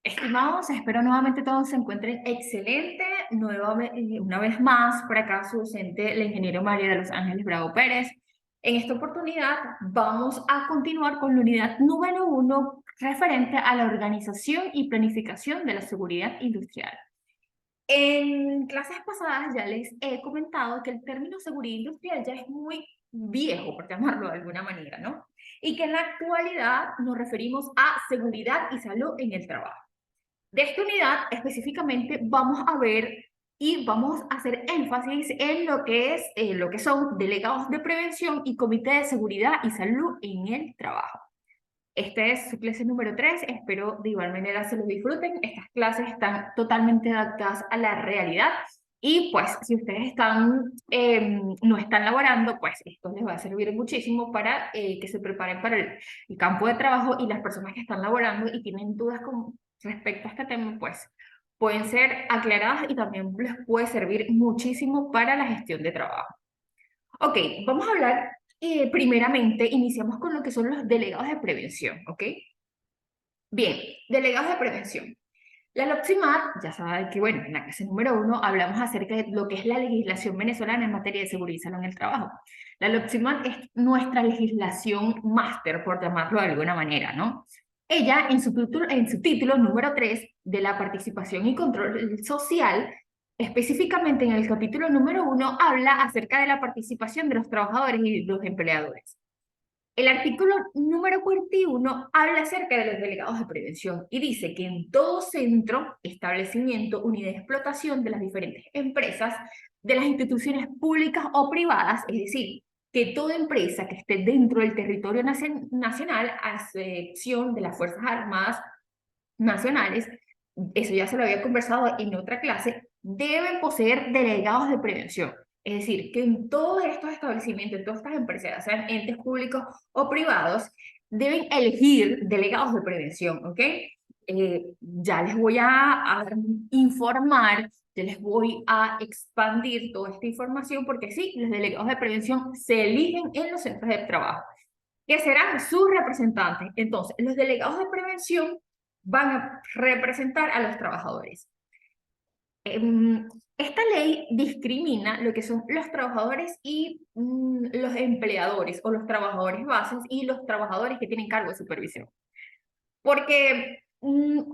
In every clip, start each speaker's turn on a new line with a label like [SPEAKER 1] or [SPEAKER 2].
[SPEAKER 1] Estimados, espero nuevamente todos se encuentren excelente. Una vez más, por acá su docente, la ingeniera María de los Ángeles Bravo Pérez. En esta oportunidad vamos a continuar con la unidad número 1 referente a la organización y planificación de la seguridad industrial. En clases pasadas ya les he comentado que el término seguridad industrial ya es muy viejo, por llamarlo de alguna manera, ¿no? Y que en la actualidad nos referimos a seguridad y salud en el trabajo. De esta unidad específicamente vamos a ver y vamos a hacer énfasis en lo que son delegados de prevención y comité de seguridad y salud en el trabajo. Esta es su clase número 3, espero de igual manera se lo disfruten. Estas clases están totalmente adaptadas a la realidad y pues si ustedes no están laborando, pues esto les va a servir muchísimo para que se preparen para el campo de trabajo, y las personas que están laborando y tienen dudas con respecto a este tema, pues pueden ser aclaradas y también les puede servir muchísimo para la gestión de trabajo. Ok, vamos a hablar primeramente, iniciamos con lo que son los delegados de prevención, ¿ok? Bien, delegados de prevención. La LOPSIMAT, ya sabe que, bueno, en la clase número 1 hablamos acerca de lo que es la legislación venezolana en materia de seguridad y salud en el trabajo. La LOPSIMAT es nuestra legislación máster, por llamarlo de alguna manera, ¿no? Ella, en su título número 3 de la participación y control social, específicamente en el capítulo número 1, habla acerca de la participación de los trabajadores y los empleadores. El artículo número 41 habla acerca de los delegados de prevención y dice que en todo centro, establecimiento, unidad de explotación de las diferentes empresas, de las instituciones públicas o privadas, es decir, que toda empresa que esté dentro del territorio nacional, a excepción de las Fuerzas Armadas nacionales, eso ya se lo había conversado en otra clase, deben poseer delegados de prevención. Es decir, que en todos estos establecimientos, en todas estas empresas, sean entes públicos o privados, deben elegir delegados de prevención, ¿ok? Ya les voy a informar, ya les voy a expandir toda esta información, porque sí, los delegados de prevención se eligen en los centros de trabajo, que serán sus representantes. Entonces, los delegados de prevención van a representar a los trabajadores. Esta ley discrimina lo que son los trabajadores y los empleadores, o los trabajadores bases y los trabajadores que tienen cargo de supervisión. Porque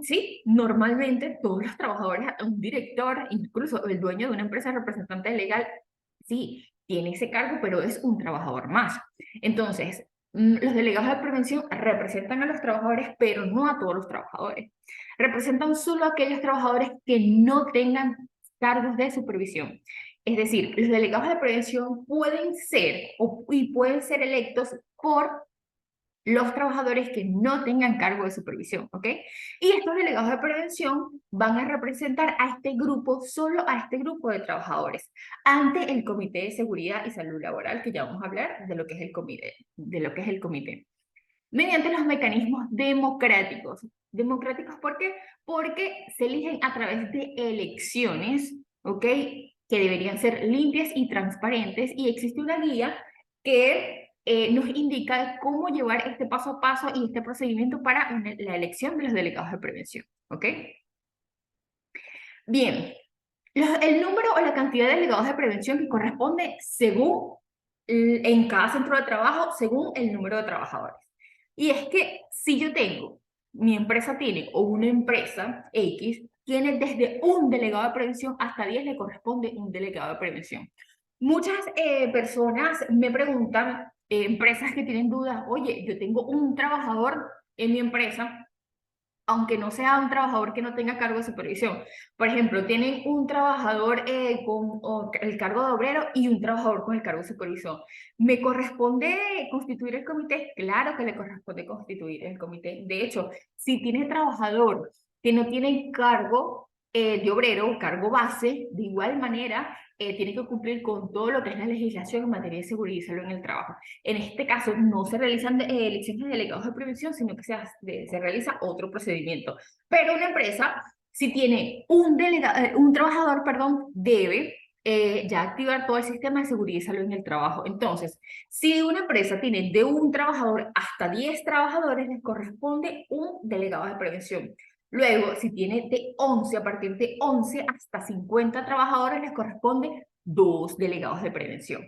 [SPEAKER 1] sí, normalmente todos los trabajadores, un director, incluso el dueño de una empresa representante legal, sí, tiene ese cargo, pero es un trabajador más. Entonces, los delegados de prevención representan a los trabajadores, pero no a todos los trabajadores. Representan solo a aquellos trabajadores que no tengan cargos de supervisión. Es decir, los delegados de prevención pueden ser y pueden ser electos por los trabajadores que no tengan cargo de supervisión, ¿ok? Y estos delegados de prevención van a representar a este grupo, solo a este grupo de trabajadores, ante el Comité de Seguridad y Salud Laboral, que ya vamos a hablar de lo que es el comité, mediante los mecanismos democráticos. ¿Democráticos por qué? Porque se eligen a través de elecciones, ¿ok? Que deberían ser limpias y transparentes, y existe una guía que nos indica cómo llevar este paso a paso y este procedimiento para la elección de los delegados de prevención, ¿ok? Bien, el número o la cantidad de delegados de prevención que corresponde según en cada centro de trabajo, según el número de trabajadores. Y es que si yo tengo, mi empresa tiene, o una empresa X, tiene desde un delegado de prevención hasta 10 le corresponde un delegado de prevención. Muchas personas me preguntan, empresas que tienen dudas, oye, yo tengo un trabajador en mi empresa, aunque no sea un trabajador que no tenga cargo de supervisión. Por ejemplo, tienen un trabajador con el cargo de obrero y un trabajador con el cargo de supervisión. ¿Me corresponde constituir el comité? Claro que le corresponde constituir el comité. De hecho, si tiene trabajador que no tiene cargo de obrero, cargo base, de igual manera, tiene que cumplir con todo lo que es la legislación en materia de seguridad y salud en el trabajo. En este caso, no se realizan elecciones de delegados de prevención, sino que se realiza otro procedimiento. Pero una empresa, si tiene un trabajador, perdón, debe ya activar todo el sistema de seguridad y salud en el trabajo. Entonces, si una empresa tiene de un trabajador hasta 10 trabajadores, les corresponde un delegado de prevención. Luego, si tiene de 11, a partir de 11 hasta 50 trabajadores, les corresponde 2 delegados de prevención.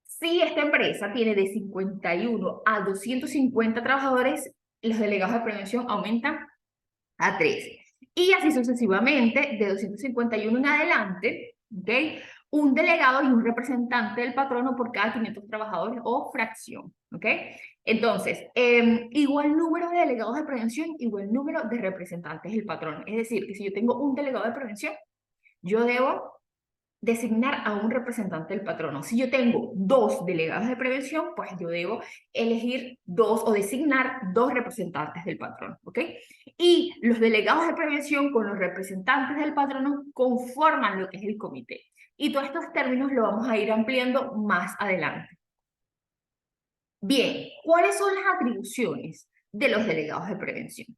[SPEAKER 1] Si esta empresa tiene de 51 a 250 trabajadores, los delegados de prevención aumentan a 13. Y así sucesivamente, de 251 en adelante, ¿ok? Un delegado y un representante del patrono por cada 500 trabajadores o fracción, ¿ok? Entonces, igual número de delegados de prevención, igual número de representantes del patrono. Es decir, que si yo tengo un delegado de prevención, yo debo designar a un representante del patrono. Si yo tengo 2 delegados de prevención, pues yo debo elegir 2 o designar 2 representantes del patrono, ¿ok? Y los delegados de prevención con los representantes del patrono conforman lo que es el comité. Y todos estos términos lo vamos a ir ampliando más adelante. Bien, ¿cuáles son las atribuciones de los delegados de prevención?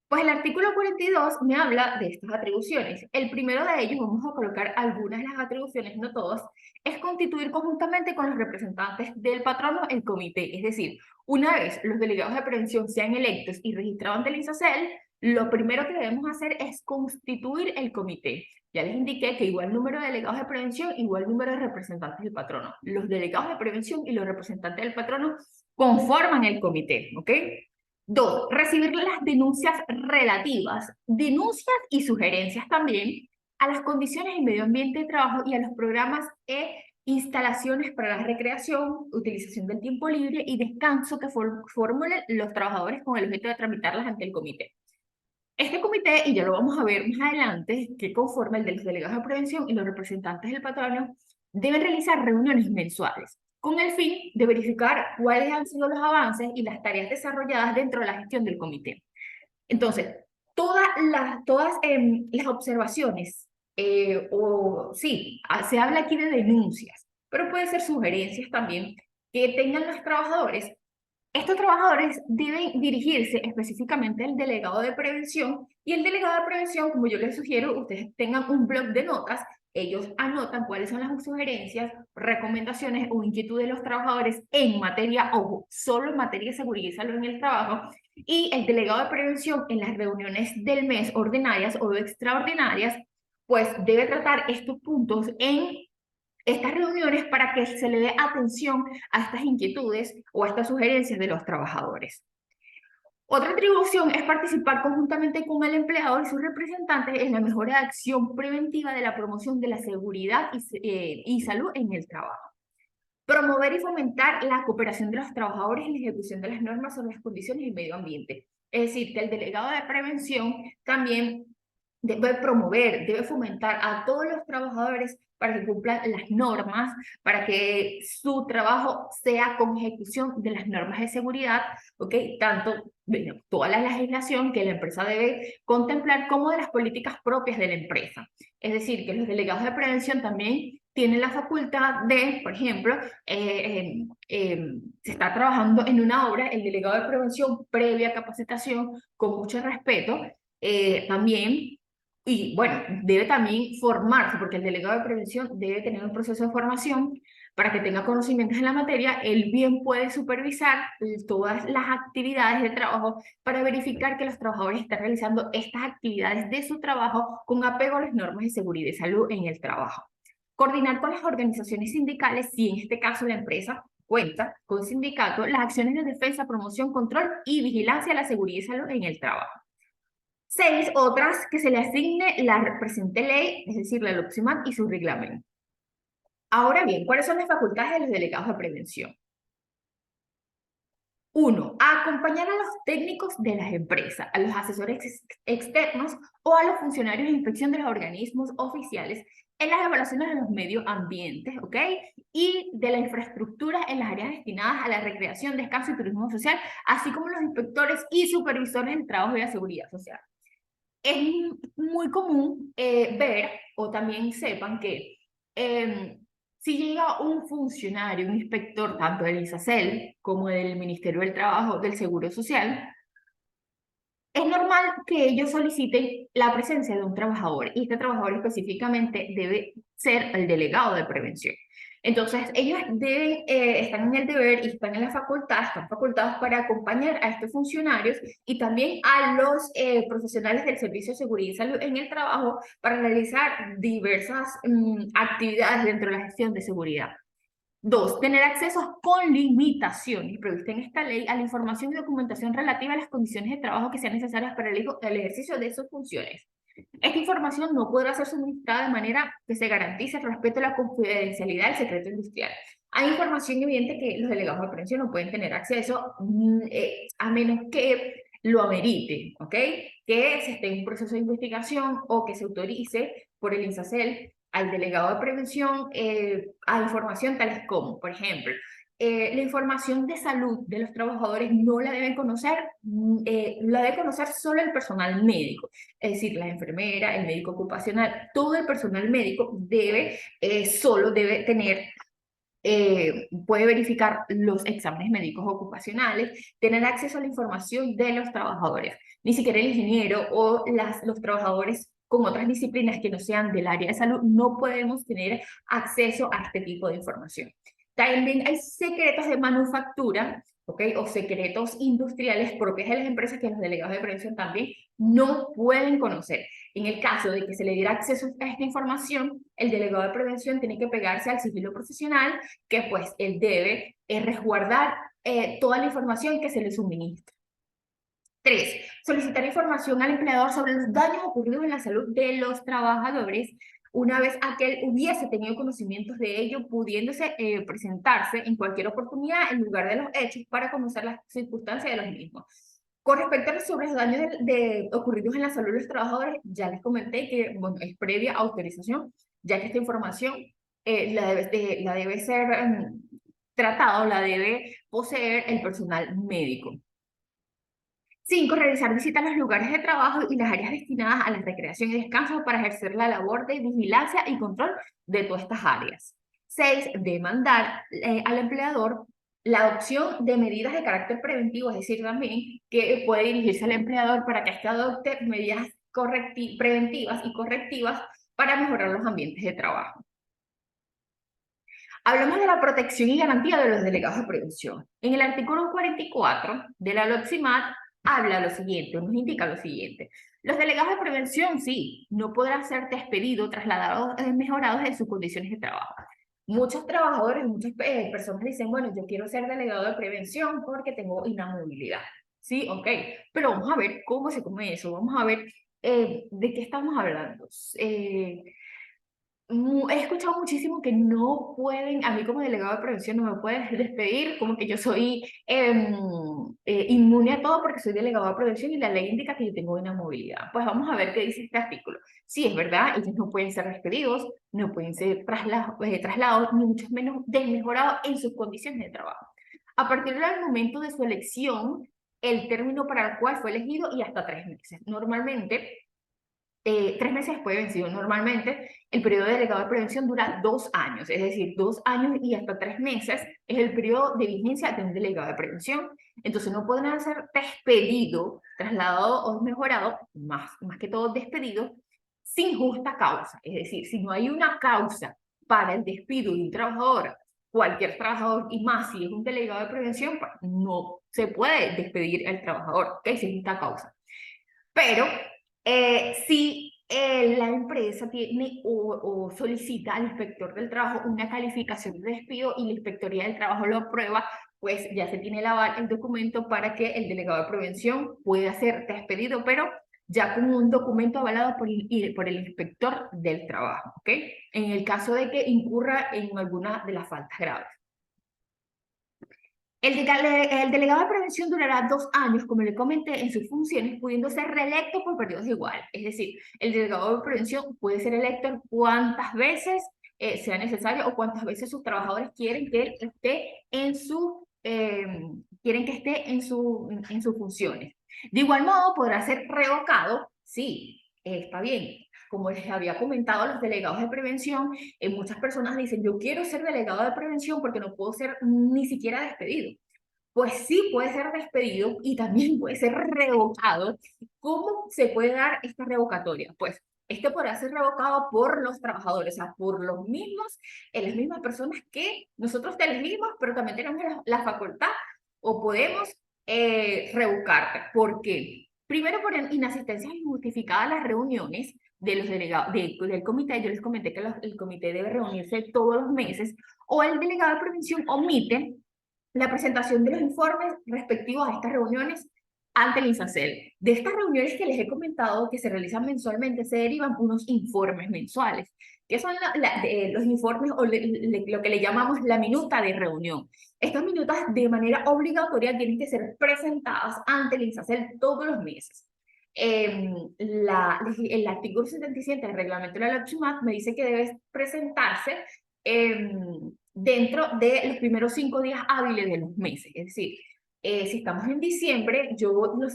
[SPEAKER 1] Pues el artículo 42 me habla de estas atribuciones. El primero de ellos, vamos a colocar algunas de las atribuciones, no todas, es constituir conjuntamente con los representantes del patrono el comité. Es decir, una vez los delegados de prevención sean electos y registrados ante el INSACEL, lo primero que debemos hacer es constituir el comité. Ya les indiqué que igual número de delegados de prevención, igual número de representantes del patrono. Los delegados de prevención y los representantes del patrono conforman el comité, ¿ok? 2, recibir las denuncias relativas, denuncias y sugerencias también a las condiciones y medio ambiente de trabajo y a los programas e instalaciones para la recreación, utilización del tiempo libre y descanso que formulen los trabajadores con el objeto de tramitarlas ante el comité. Este comité, y ya lo vamos a ver más adelante, que conforma el de los delegados de prevención y los representantes del patrono, deben realizar reuniones mensuales con el fin de verificar cuáles han sido los avances y las tareas desarrolladas dentro de la gestión del comité. Entonces, todas las observaciones, se habla aquí de denuncias, pero puede ser sugerencias también que tengan los trabajadores. Estos trabajadores deben dirigirse específicamente al delegado de prevención y el delegado de prevención, como yo les sugiero, ustedes tengan un blog de notas, ellos anotan cuáles son las sugerencias, recomendaciones o inquietudes de los trabajadores en materia, ojo, solo en materia de seguridad y salud en el trabajo, y el delegado de prevención en las reuniones del mes ordinarias o extraordinarias, pues debe tratar estos puntos en estas reuniones para que se le dé atención a estas inquietudes o a estas sugerencias de los trabajadores. Otra atribución es participar conjuntamente con el empleador y sus representantes en la mejora de acción preventiva de la promoción de la seguridad y salud en el trabajo. Promover y fomentar la cooperación de los trabajadores en la ejecución de las normas sobre las condiciones y el medio ambiente. Es decir, que el delegado de prevención también debe promover, debe fomentar a todos los trabajadores para que cumplan las normas, para que su trabajo sea con ejecución de las normas de seguridad, ¿ok? Tanto de toda la legislación que la empresa debe contemplar como de las políticas propias de la empresa. Es decir, que los delegados de prevención también tienen la facultad de, por ejemplo, se está trabajando en una obra, el delegado de prevención, previa capacitación, con mucho respeto, también y bueno, debe también formarse, porque el delegado de prevención debe tener un proceso de formación para que tenga conocimientos en la materia. Él bien puede supervisar todas las actividades de trabajo para verificar que los trabajadores están realizando estas actividades de su trabajo con apego a las normas de seguridad y salud en el trabajo. Coordinar con las organizaciones sindicales, si en este caso la empresa cuenta con sindicato, las acciones de defensa, promoción, control y vigilancia de la seguridad y salud en el trabajo. 6, otras que se le asigne la presente ley, es decir, la LOPSIMAT y su reglamento. Ahora bien, ¿cuáles son las facultades de los delegados de prevención? 1, acompañar a los técnicos de las empresas, a los asesores externos o a los funcionarios de inspección de los organismos oficiales en las evaluaciones de los medios ambientes, ¿ok? Y de la infraestructura en las áreas destinadas a la recreación, descanso y turismo social, así como los inspectores y supervisores del trabajo y la seguridad social. Es muy común ver, o también sepan que si llega un funcionario, un inspector, tanto del ISACEL como del Ministerio del Trabajo, del Seguro Social, es normal que ellos soliciten la presencia de un trabajador y este trabajador específicamente debe ser el delegado de prevención. Entonces, ellos deben, están en el deber y están en la facultad, están facultados para acompañar a estos funcionarios y también a los profesionales del Servicio de Seguridad y Salud en el trabajo para realizar diversas actividades dentro de la gestión de seguridad. Dos, tener acceso con limitaciones previstas en esta ley a la información y documentación relativa a las condiciones de trabajo que sean necesarias para el ejercicio de sus funciones. Esta información no podrá ser suministrada de manera que se garantice el respeto a la confidencialidad del secreto industrial. Hay información evidente que los delegados de prevención no pueden tener acceso a menos que lo amerite, ¿ok? Que se esté en un proceso de investigación o que se autorice por el INSACEL al delegado de prevención a información tales como, por ejemplo, la información de salud de los trabajadores no la deben conocer, la debe conocer solo el personal médico, es decir, la enfermera, el médico ocupacional, todo el personal médico solo debe tener puede verificar los exámenes médicos ocupacionales, tener acceso a la información de los trabajadores. Ni siquiera el ingeniero o los trabajadores con otras disciplinas que no sean del área de salud no podemos tener acceso a este tipo de información. También hay secretos de manufactura, ¿ok? O secretos industriales propios de las empresas que los delegados de prevención también no pueden conocer. En el caso de que se le diera acceso a esta información, el delegado de prevención tiene que pegarse al sigilo profesional, que pues él debe resguardar toda la información que se le suministra. 3. Solicitar información al empleador sobre los daños ocurridos en la salud de los trabajadores una vez aquel hubiese tenido conocimientos de ello, pudiéndose presentarse en cualquier oportunidad en lugar de los hechos para conocer las circunstancias de los mismos. Con respecto a los daños ocurridos en la salud de los trabajadores, ya les comenté que bueno, es previa autorización, ya que esta información la debe ser tratada o la debe poseer el personal médico. 5. Realizar visitas a los lugares de trabajo y las áreas destinadas a la recreación y descanso para ejercer la labor de vigilancia y control de todas estas áreas. 6. Demandar al empleador la adopción de medidas de carácter preventivo, es decir, también que puede dirigirse al empleador para que éste adopte medidas preventivas y correctivas para mejorar los ambientes de trabajo. Hablamos de la protección y garantía de los delegados de prevención. En el artículo 44 de la LOXIMAT habla lo siguiente, nos indica lo siguiente. Los delegados de prevención, sí, no podrán ser despedidos, trasladados, mejorados en sus condiciones de trabajo. Muchos trabajadores, muchas personas dicen, bueno, yo quiero ser delegado de prevención porque tengo inamovilidad. Sí, ok, pero vamos a ver cómo se come eso, vamos a ver de qué estamos hablando. He escuchado muchísimo que no pueden, a mí como delegado de prevención no me pueden despedir, como que yo soy inmune a todo porque soy delegado de prevención y la ley indica que yo tengo inamovilidad. Pues vamos a ver qué dice este artículo. Sí, es verdad, ellos no pueden ser despedidos, no pueden ser trasladados, ni mucho menos desmejorados en sus condiciones de trabajo. A partir del momento de su elección, el término para el cual fue elegido y hasta 3 meses. Normalmente 3 meses después de vencido. Normalmente, el periodo de delegado de prevención dura 2 años, es decir, 2 años y hasta 3 meses es el periodo de vigencia de un delegado de prevención. Entonces, no podrán ser despedido, trasladado o mejorado, más que todo despedido, sin justa causa. Es decir, si no hay una causa para el despido de un trabajador, cualquier trabajador, y más si es un delegado de prevención, pues no se puede despedir al trabajador, ¿ok? Sin justa causa. Pero si la empresa tiene o solicita al inspector del trabajo una calificación de despido y la inspectoría del trabajo lo aprueba, pues ya se tiene el documento para que el delegado de prevención pueda ser despedido, pero ya con un documento avalado por el inspector del trabajo, ¿ok? En el caso de que incurra en alguna de las faltas graves. El delegado de prevención durará 2 años, como le comenté, en sus funciones, pudiendo ser reelecto por periodos iguales. Es decir, el delegado de prevención puede ser electo cuantas veces sea necesario o cuantas veces sus trabajadores quieren que él esté quieren que esté en sus funciones. De igual modo, podrá ser revocado, sí, está bien. Como les había comentado, los delegados de prevención, muchas personas dicen, yo quiero ser delegado de prevención porque no puedo ser ni siquiera despedido. Pues sí puede ser despedido y también puede ser revocado. ¿Cómo se puede dar esta revocatoria? Pues Este podrá ser revocado por los trabajadores, o sea, por los mismos, las mismas personas que nosotros te elegimos, pero también tenemos la facultad o podemos revocarte. ¿Por qué? Primero, por inasistencia injustificada a las reuniones de los delegados del comité. Yo les comenté que el comité debe reunirse todos los meses, o el delegado de prevención omite la presentación de los informes respectivos a estas reuniones ante el INSACEL. De estas reuniones que les he comentado que se realizan mensualmente, se derivan unos informes mensuales, que son los informes o lo que le llamamos la minuta de reunión. Estas minutas de manera obligatoria tienen que ser presentadas ante el INSACEL todos los meses. El artículo 77 del reglamento de la LOPSIMAT me dice que debe presentarse dentro de los primeros 5 días hábiles de los meses. Es decir, si estamos en diciembre, yo los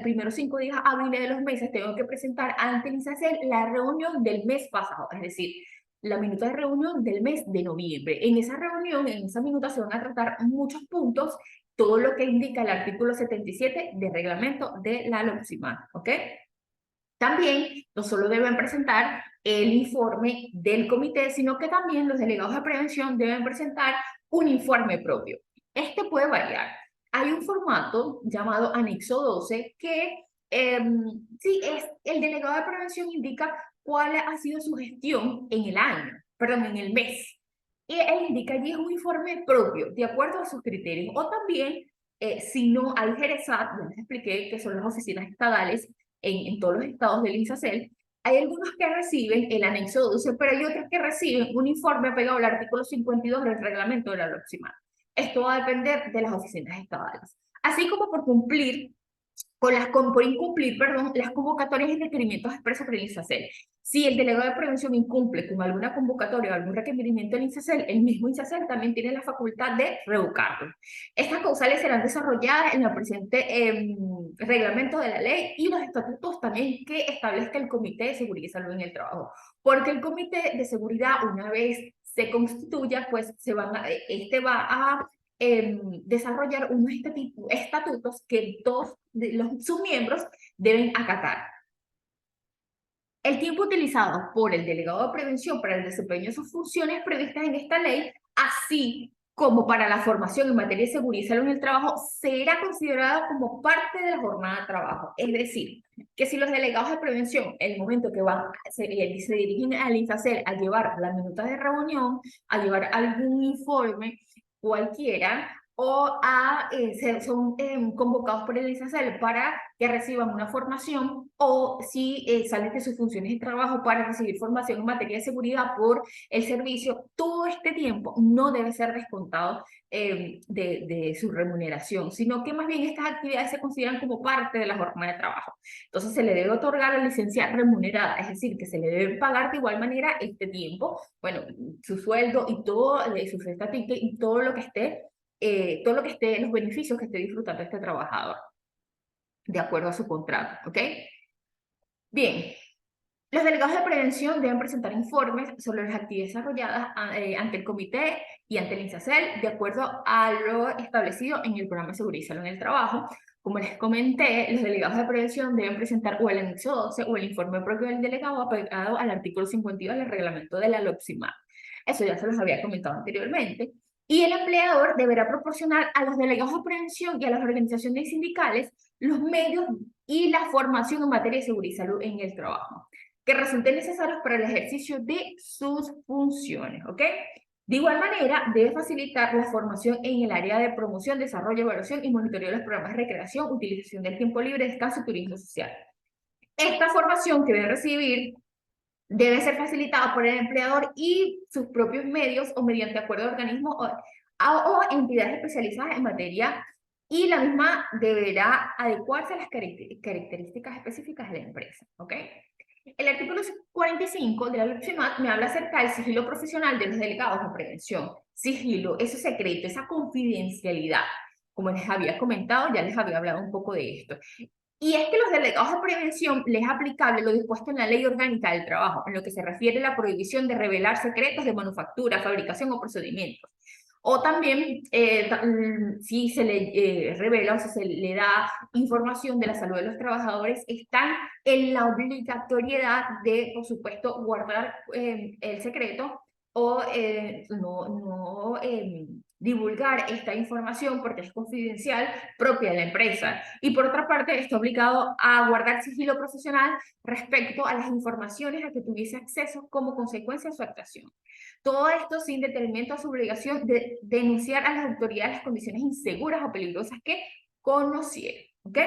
[SPEAKER 1] primeros 5 días hábiles de los meses tengo que presentar ante el INSACEL la reunión del mes pasado, es decir, la minuta de reunión del mes de noviembre. En esa reunión, en esa minuta se van a tratar muchos puntos, todo lo que indica el artículo 77 del reglamento de la LOPSIMAT, ¿ok? También no solo deben presentar el informe del comité, sino que también los delegados de prevención deben presentar un informe propio. Este puede variar. Hay un formato llamado anexo 12 que sí, el delegado de prevención indica cuál ha sido su gestión en el año, perdón, en el mes. Y él indica allí un informe propio, de acuerdo a sus criterios. O también, si no hay GERESAT, ya les expliqué que son las oficinas estadales en todos los estados del INSACEL, hay algunos que reciben el anexo 12, pero hay otros que reciben un informe pegado al artículo 52 del reglamento de la LOPSIMAT. Esto va a depender de las oficinas estadales. Así como por incumplir, perdón, las convocatorias y requerimientos expresos por el INSACEL. Si el delegado de prevención incumple con alguna convocatoria o algún requerimiento del INSACEL, el mismo INSACEL también tiene la facultad de revocarlo. Estas causales serán desarrolladas en el presente reglamento de la ley y los estatutos también que establezca el Comité de Seguridad y Salud en el Trabajo. Porque el Comité de Seguridad, una vez se constituya, pues este va a desarrollar unos estatutos que todos sus miembros deben acatar. El tiempo utilizado por el delegado de prevención para el desempeño de sus funciones previstas en esta ley, así como para la formación en materia de seguridad y salud en el trabajo, será considerado como parte de la jornada de trabajo. Es decir, que si los delegados de prevención, en el momento que se dirigen al INSACEL a llevar la minuta de reunión, a llevar algún informe, cualquiera, o son convocados por el INSACEL para que reciban una formación, o si salen de sus funciones de trabajo para recibir formación en materia de seguridad por el servicio, todo este tiempo no debe ser descontado de su remuneración, sino que más bien estas actividades se consideran como parte de la jornada de trabajo. Entonces se le debe otorgar la licencia remunerada, es decir, que se le debe pagar de igual manera este tiempo, bueno, su sueldo y todo, su cesta ticket y todo lo que esté, los beneficios que esté disfrutando este trabajador, de acuerdo a su contrato, ¿ok? Bien, los delegados de prevención deben presentar informes sobre las actividades desarrolladas ante el comité y ante el INSACEL, de acuerdo a lo establecido en el programa de seguridad y salud en el trabajo. Como les comenté, los delegados de prevención deben presentar o el anexo 12 o el informe propio del delegado apegado al artículo 52 del reglamento de la LOPSIMAT. Eso ya se los había comentado anteriormente. Y el empleador deberá proporcionar a los delegados de prevención y a las organizaciones sindicales los medios y la formación en materia de seguridad y salud en el trabajo que resulten necesarios para el ejercicio de sus funciones, ¿ok? De igual manera, debe facilitar la formación en el área de promoción, desarrollo, evaluación y monitoreo de los programas de recreación, utilización del tiempo libre, descanso y turismo social. Esta formación que debe recibir debe ser facilitada por el empleador y sus propios medios o mediante acuerdo de organismos o entidades especializadas en materia, y la misma deberá adecuarse a las características específicas de la empresa, ¿ok? El artículo 45 de la LOPSIMAT me habla acerca del sigilo profesional de los delegados de prevención. Sigilo, ese secreto, esa confidencialidad. Como les había comentado, ya les había hablado un poco de esto. Y es que los delegados de prevención les es aplicable lo dispuesto en la Ley Orgánica del Trabajo, en lo que se refiere a la prohibición de revelar secretos de manufactura, fabricación o procedimientos. O también, si se le revela o si se le da información de la salud de los trabajadores, están en la obligatoriedad de, por supuesto, guardar el secreto o no divulgar esta información porque es confidencial propia de la empresa. Y por otra parte, está obligado a guardar sigilo profesional respecto a las informaciones a que tuviese acceso como consecuencia de su actuación. Todo esto sin detenimiento a su obligación de denunciar a las autoridades las condiciones inseguras o peligrosas que conocieron. ¿Ok?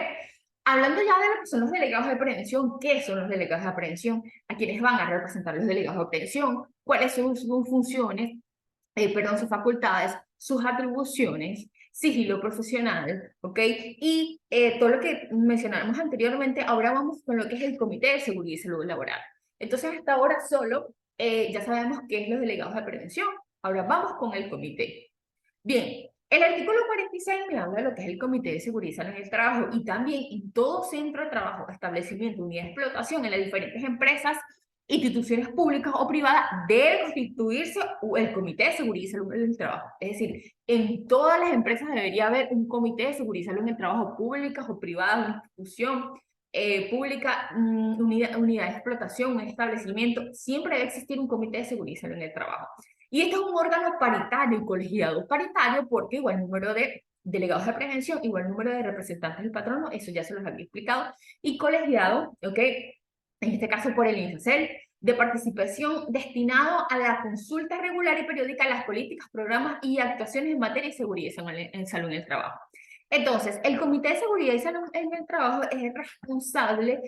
[SPEAKER 1] Hablando ya de lo que son los delegados de prevención, ¿qué son los delegados de prevención? ¿A quienes van a representar los delegados de prevención? ¿Cuáles son sus funciones? Perdón, sus facultades, sus atribuciones, sigilo profesional, ¿ok? Y todo lo que mencionamos anteriormente, ahora vamos con lo que es el Comité de Seguridad y Salud Laboral. Entonces, hasta ahora solo ya sabemos qué es los delegados de prevención. Ahora vamos con el comité. Bien, el artículo 46 me habla de lo que es el Comité de Seguridad y Salud en el Trabajo y también en todo centro de trabajo, establecimiento, unidad de explotación en las diferentes empresas, instituciones públicas o privadas, debe constituirse el Comité de Seguridad y Salud en el Trabajo. Es decir, en todas las empresas debería haber un Comité de Seguridad y Salud en el Trabajo, públicas o privadas, una institución pública, unidad de explotación, un establecimiento, siempre debe existir un Comité de Seguridad y Salud en el Trabajo. Y este es un órgano paritario y colegiado paritario porque igual número de delegados de prevención, igual número de representantes del patrono, eso ya se los había explicado, y colegiado, ¿ok? En este caso por el INSACEL, de participación destinado a la consulta regular y periódica de las políticas, programas y actuaciones en materia de seguridad en salud en el trabajo. Entonces, el Comité de Seguridad y Salud en el Trabajo es responsable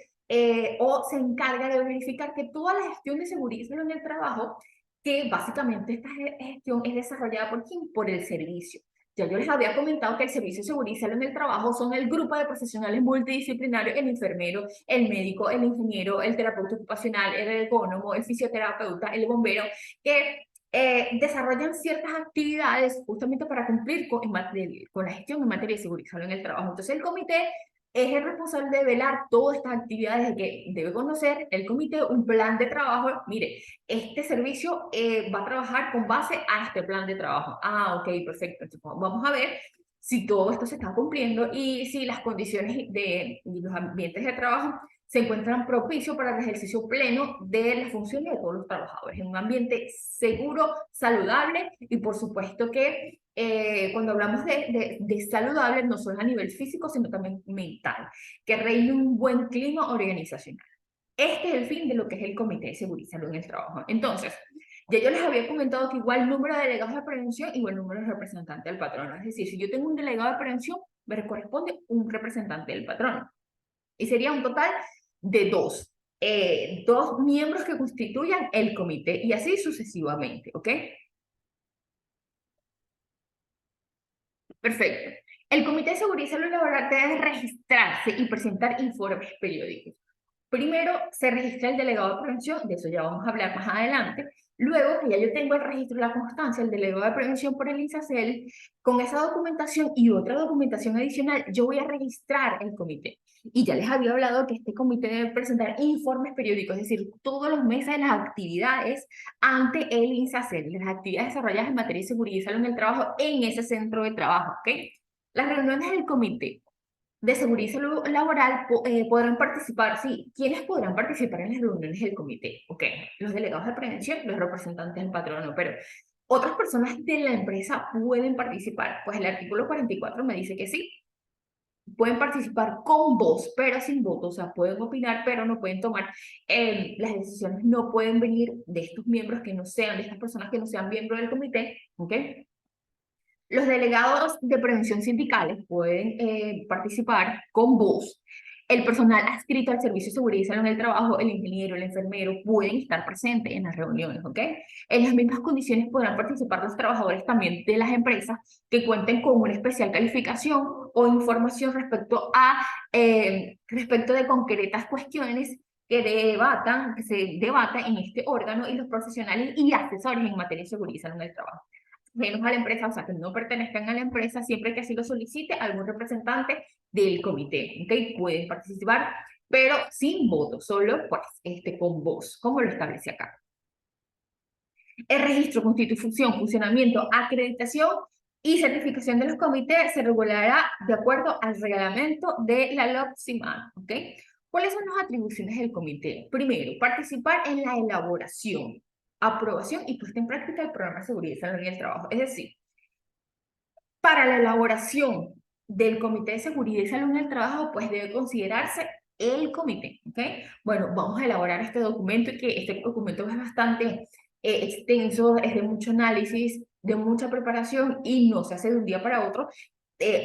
[SPEAKER 1] o se encarga de verificar que toda la gestión de seguridad y salud en el trabajo, que básicamente esta gestión es desarrollada por quién, por el servicio. Ya yo les había comentado que el Servicio de Seguridad y Salud en el Trabajo son el grupo de profesionales multidisciplinarios, el enfermero, el médico, el ingeniero, el terapeuta ocupacional, el ergónomo, el fisioterapeuta, el bombero, que desarrollan ciertas actividades justamente para cumplir con la gestión en materia de seguridad y salud en el trabajo. Entonces el comité es el responsable de velar todas estas actividades, de que debe conocer el comité un plan de trabajo. Mire, este servicio va a trabajar con base a este plan de trabajo. Ah, ok, perfecto. Entonces, vamos a ver si todo esto se está cumpliendo y si las condiciones de los ambientes de trabajo se encuentran propicios para el ejercicio pleno de las funciones de todos los trabajadores, en un ambiente seguro, saludable y por supuesto que cuando hablamos de saludable no solo a nivel físico, sino también mental, que reine un buen clima organizacional. Este es el fin de lo que es el Comité de Seguridad y Salud en el Trabajo. Entonces, ya yo les había comentado que igual número de delegados de prevención, igual número de representantes del patrono. Es decir, si yo tengo un delegado de prevención, me corresponde un representante del patrono. Y sería un total de dos miembros que constituyan el comité y así sucesivamente, ¿ok? Perfecto. El Comité de Seguridad y Salud Laboral debe registrarse y presentar informes periódicos. Primero se registra el delegado de prevención, de eso ya vamos a hablar más adelante. Luego que ya yo tengo el registro de la constancia, el delegado de prevención por el INSACEL, con esa documentación y otra documentación adicional, yo voy a registrar el comité. Y ya les había hablado que este comité debe presentar informes periódicos, es decir, todos los meses de las actividades ante el INSACEL, las actividades desarrolladas en materia de seguridad y salud en el trabajo en ese centro de trabajo, ¿ok? Las reuniones del comité de seguridad y salud laboral podrán participar, sí, ¿quiénes podrán participar en las reuniones del comité? Ok, los delegados de prevención, los representantes del patrono, pero otras personas de la empresa pueden participar. Pues el artículo 44 me dice que sí, pueden participar con voz, pero sin voto, o sea, pueden opinar, pero no pueden tomar las decisiones, no pueden venir de estos miembros que no sean, de estas personas que no sean miembros del comité, ¿ok? Los delegados de prevención sindicales pueden participar con voz. El personal adscrito al servicio de seguridad y salud en el trabajo, el ingeniero, el enfermero, pueden estar presentes en las reuniones, ¿ok? En las mismas condiciones podrán participar los trabajadores también de las empresas que cuenten con una especial calificación o información respecto de concretas cuestiones que se debatan en este órgano y los profesionales y asesores en materia de seguridad y salud en el trabajo menos a la empresa, o sea, que no pertenezcan a la empresa, siempre que así lo solicite algún representante del comité, ¿ok? Pueden participar, pero sin voto, solo pues con voz, como lo establece acá. El registro, constitución, funcionamiento, acreditación y certificación de los comités se regulará de acuerdo al reglamento de la LOCSIMAD, ¿ok? ¿Cuáles son las atribuciones del comité? Primero, participar en la elaboración, aprobación y puesta en práctica del programa de seguridad y salud en el trabajo. Es decir, para la elaboración del Comité de Seguridad y Salud en el Trabajo, pues debe considerarse el comité, ¿ok? Bueno, vamos a elaborar este documento, que este documento es bastante extenso, es de mucho análisis, de mucha preparación y no se hace de un día para otro.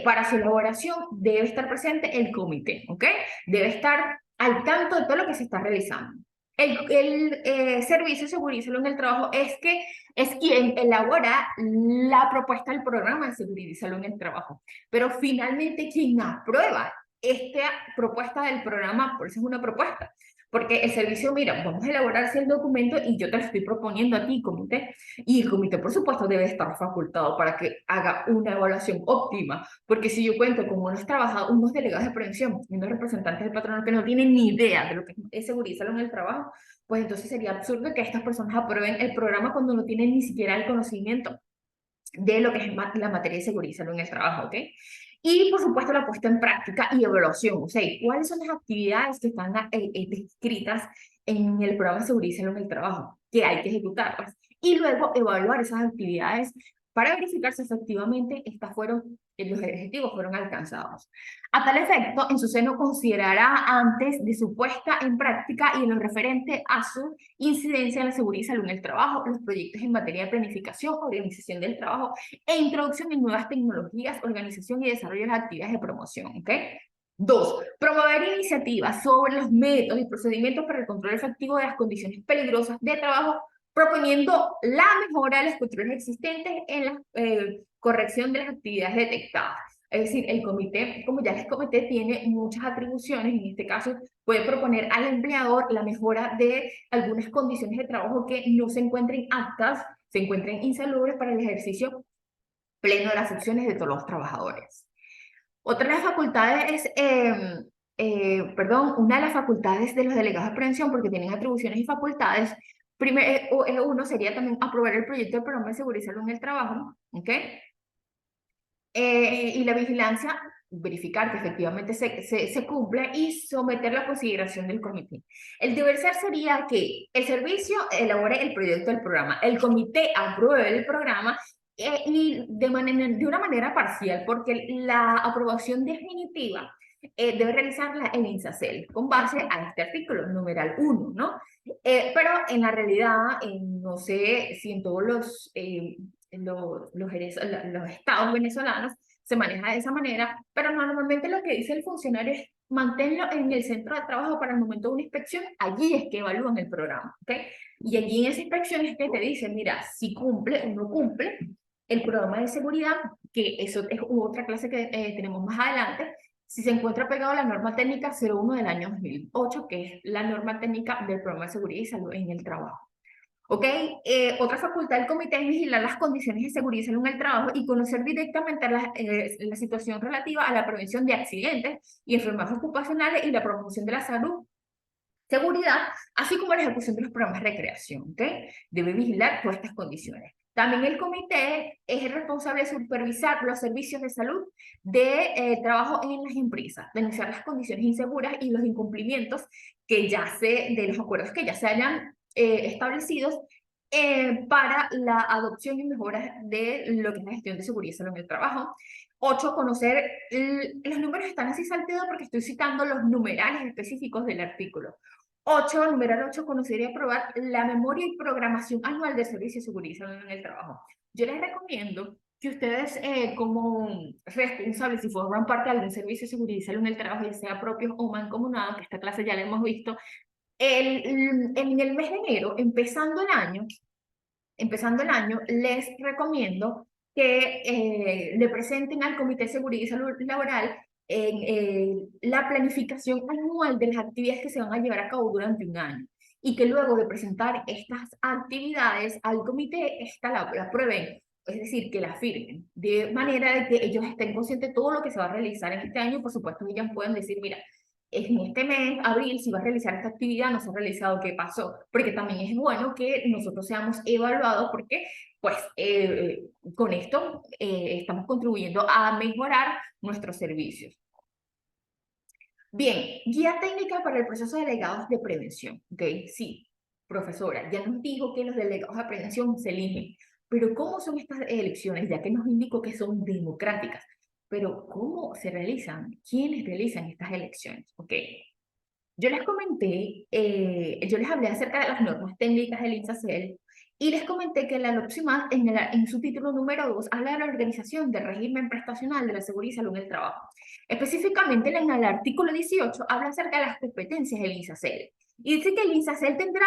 [SPEAKER 1] Para su elaboración debe estar presente el comité, ¿ok? Debe estar al tanto de todo lo que se está realizando. El Servicio de Seguridad y Salud en el Trabajo es quien elabora la propuesta del programa de seguridad y salud en el trabajo, pero finalmente quien aprueba esta propuesta del programa, por eso es una propuesta, porque el servicio, mira, vamos a elaborar el documento y yo te lo estoy proponiendo a ti, comité, y el comité, por supuesto, debe estar facultado para que haga una evaluación óptima, porque si yo cuento con unos delegados de prevención y unos representantes del patrono que no tienen ni idea de lo que es seguridad y salud en el trabajo, pues entonces sería absurdo que estas personas aprueben el programa cuando no tienen ni siquiera el conocimiento de lo que es la materia de seguridad y salud en el trabajo, ¿ok? Y por supuesto la puesta en práctica y evaluación, o sea, ¿cuáles son las actividades que están descritas en el programa de seguridad y salud en el trabajo? Que hay que ejecutarlas. Y luego evaluar esas actividades para verificar si efectivamente los objetivos fueron alcanzados. A tal efecto, en su seno considerará antes de su puesta en práctica y en lo referente a su incidencia en la seguridad y salud en el trabajo, los proyectos en materia de planificación, organización del trabajo e introducción en nuevas tecnologías, organización y desarrollo de las actividades de promoción, ¿ok? 2. Promover iniciativas sobre los métodos y procedimientos para el control efectivo de las condiciones peligrosas de trabajo, proponiendo la mejora de los controles existentes en la corrección de las actividades detectadas. Es decir, el comité, como ya les comenté, tiene muchas atribuciones. En este caso, puede proponer al empleador la mejora de algunas condiciones de trabajo que no se encuentren aptas, se encuentren insalubres para el ejercicio pleno de las funciones de todos los trabajadores. Otra de las facultades es, una de las facultades de los delegados de prevención, porque tienen atribuciones y facultades, uno sería también aprobar el proyecto del programa de seguridad y salud en el trabajo, ¿ok? Y la vigilancia, verificar que efectivamente se cumple y someterlo a consideración del comité. El deber ser sería que el servicio elabore el proyecto del programa, el comité apruebe el programa y de una manera parcial, porque la aprobación definitiva debe realizarla el INSACEL con base a este artículo, numeral 1, ¿no? Pero en la realidad, no sé si en todos los estados venezolanos se maneja de esa manera, pero normalmente lo que dice el funcionario es manténlo en el centro de trabajo para el momento de una inspección, allí es que evalúan el programa, ¿ok? Y allí en esa inspección es que te dicen, mira, si cumple o no cumple el programa de seguridad, que eso es otra clase que tenemos más adelante, si se encuentra pegado a la norma técnica 01 del año 2008, que es la norma técnica del programa de seguridad y salud en el trabajo. ¿Ok? Otra facultad del comité es vigilar las condiciones de seguridad y salud en el trabajo y conocer directamente la situación relativa a la prevención de accidentes y enfermedades ocupacionales y la promoción de la salud, seguridad, así como la ejecución de los programas de recreación. ¿Ok? Debe vigilar todas estas condiciones. También el comité es el responsable de supervisar los servicios de salud de trabajo en las empresas, denunciar las condiciones inseguras y los incumplimientos de los acuerdos que ya se hayan establecidos para la adopción y mejora de lo que es la gestión de seguridad y salud en el trabajo. 8, conocer, los números están así salteados porque estoy citando los numerales específicos del artículo. 8, numeral 8, conocer y aprobar la memoria y programación anual de servicio de seguridad y salud en el trabajo. Yo les recomiendo que ustedes como responsables, si forman parte de algún servicio de seguridad y salud en el trabajo, ya sea propio o mancomunado, que esta clase ya la hemos visto, en el mes de enero, empezando el año, les recomiendo que le presenten al Comité de Seguridad y Salud Laboral la planificación anual de las actividades que se van a llevar a cabo durante un año y que luego de presentar estas actividades al comité, la aprueben, es decir, que la firmen, de manera de que ellos estén conscientes de todo lo que se va a realizar en este año. Por supuesto, ellos pueden decir, mira, en este mes, abril, si vas a realizar esta actividad, no se ha realizado, ¿qué pasó? Porque también es bueno que nosotros seamos evaluados porque, pues, con esto estamos contribuyendo a mejorar nuestros servicios. Bien, guía técnica para el proceso de delegados de prevención. ¿Ok? Sí, profesora, ya nos dijo que los delegados de prevención se eligen, pero ¿cómo son estas elecciones? Ya que nos indicó que son democráticas, pero ¿cómo se realizan? ¿Quiénes realizan estas elecciones? ¿Ok? Yo les comenté, yo les hablé acerca de las normas técnicas del INSACEL y les comenté que la LOPSIMAD en su título número 2 habla de la organización del régimen prestacional de la seguridad y salud en el trabajo. Específicamente en el artículo 18 habla acerca de las competencias del INSACEL. Y dice que el INSACEL tendrá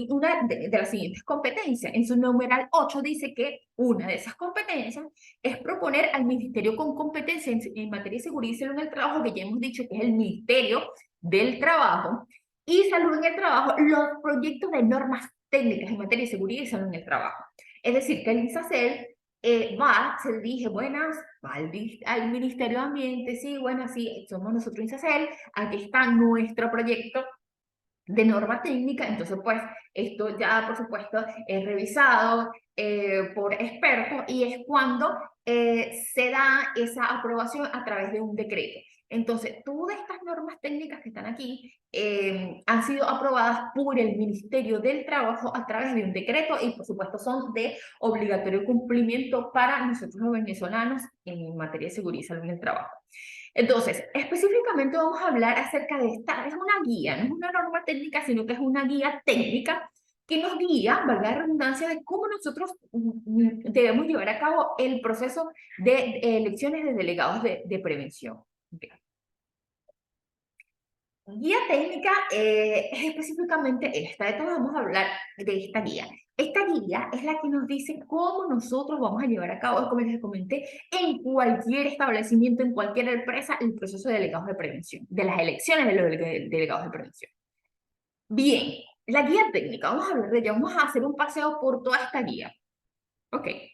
[SPEAKER 1] una de las siguientes competencias. En su numeral 8 dice que una de esas competencias es proponer al ministerio con competencia en materia de seguridad y salud en el trabajo, que ya hemos dicho que es el Ministerio del Trabajo, y salud en el trabajo, los proyectos de normas técnicas en materia de seguridad y salud en el trabajo. Es decir, que el INSACEL se dirige, buenas, va al Ministerio de Ambiente, sí, bueno, sí, somos nosotros INSACEL, aquí está nuestro proyecto de norma técnica, entonces pues esto ya por supuesto es revisado por expertos y es cuando se da esa aprobación a través de un decreto. Entonces, todas estas normas técnicas que están aquí han sido aprobadas por el Ministerio del Trabajo a través de un decreto y por supuesto son de obligatorio cumplimiento para nosotros los venezolanos en materia de seguridad y salud en el trabajo. Entonces, específicamente vamos a hablar acerca de esta, es una guía, no es una norma técnica, sino que es una guía técnica que nos guía, valga la redundancia, de cómo nosotros debemos llevar a cabo el proceso de elecciones de delegados de prevención. Okay. Guía técnica es específicamente esta. De todo vamos a hablar de esta guía. Esta guía es la que nos dice cómo nosotros vamos a llevar a cabo, como les comenté, en cualquier establecimiento, en cualquier empresa, el proceso de delegados de prevención, de las elecciones de los delegados de prevención. Bien, la guía técnica, vamos a hablar de ella, vamos a hacer un paseo por toda esta guía. Ok, ¿qué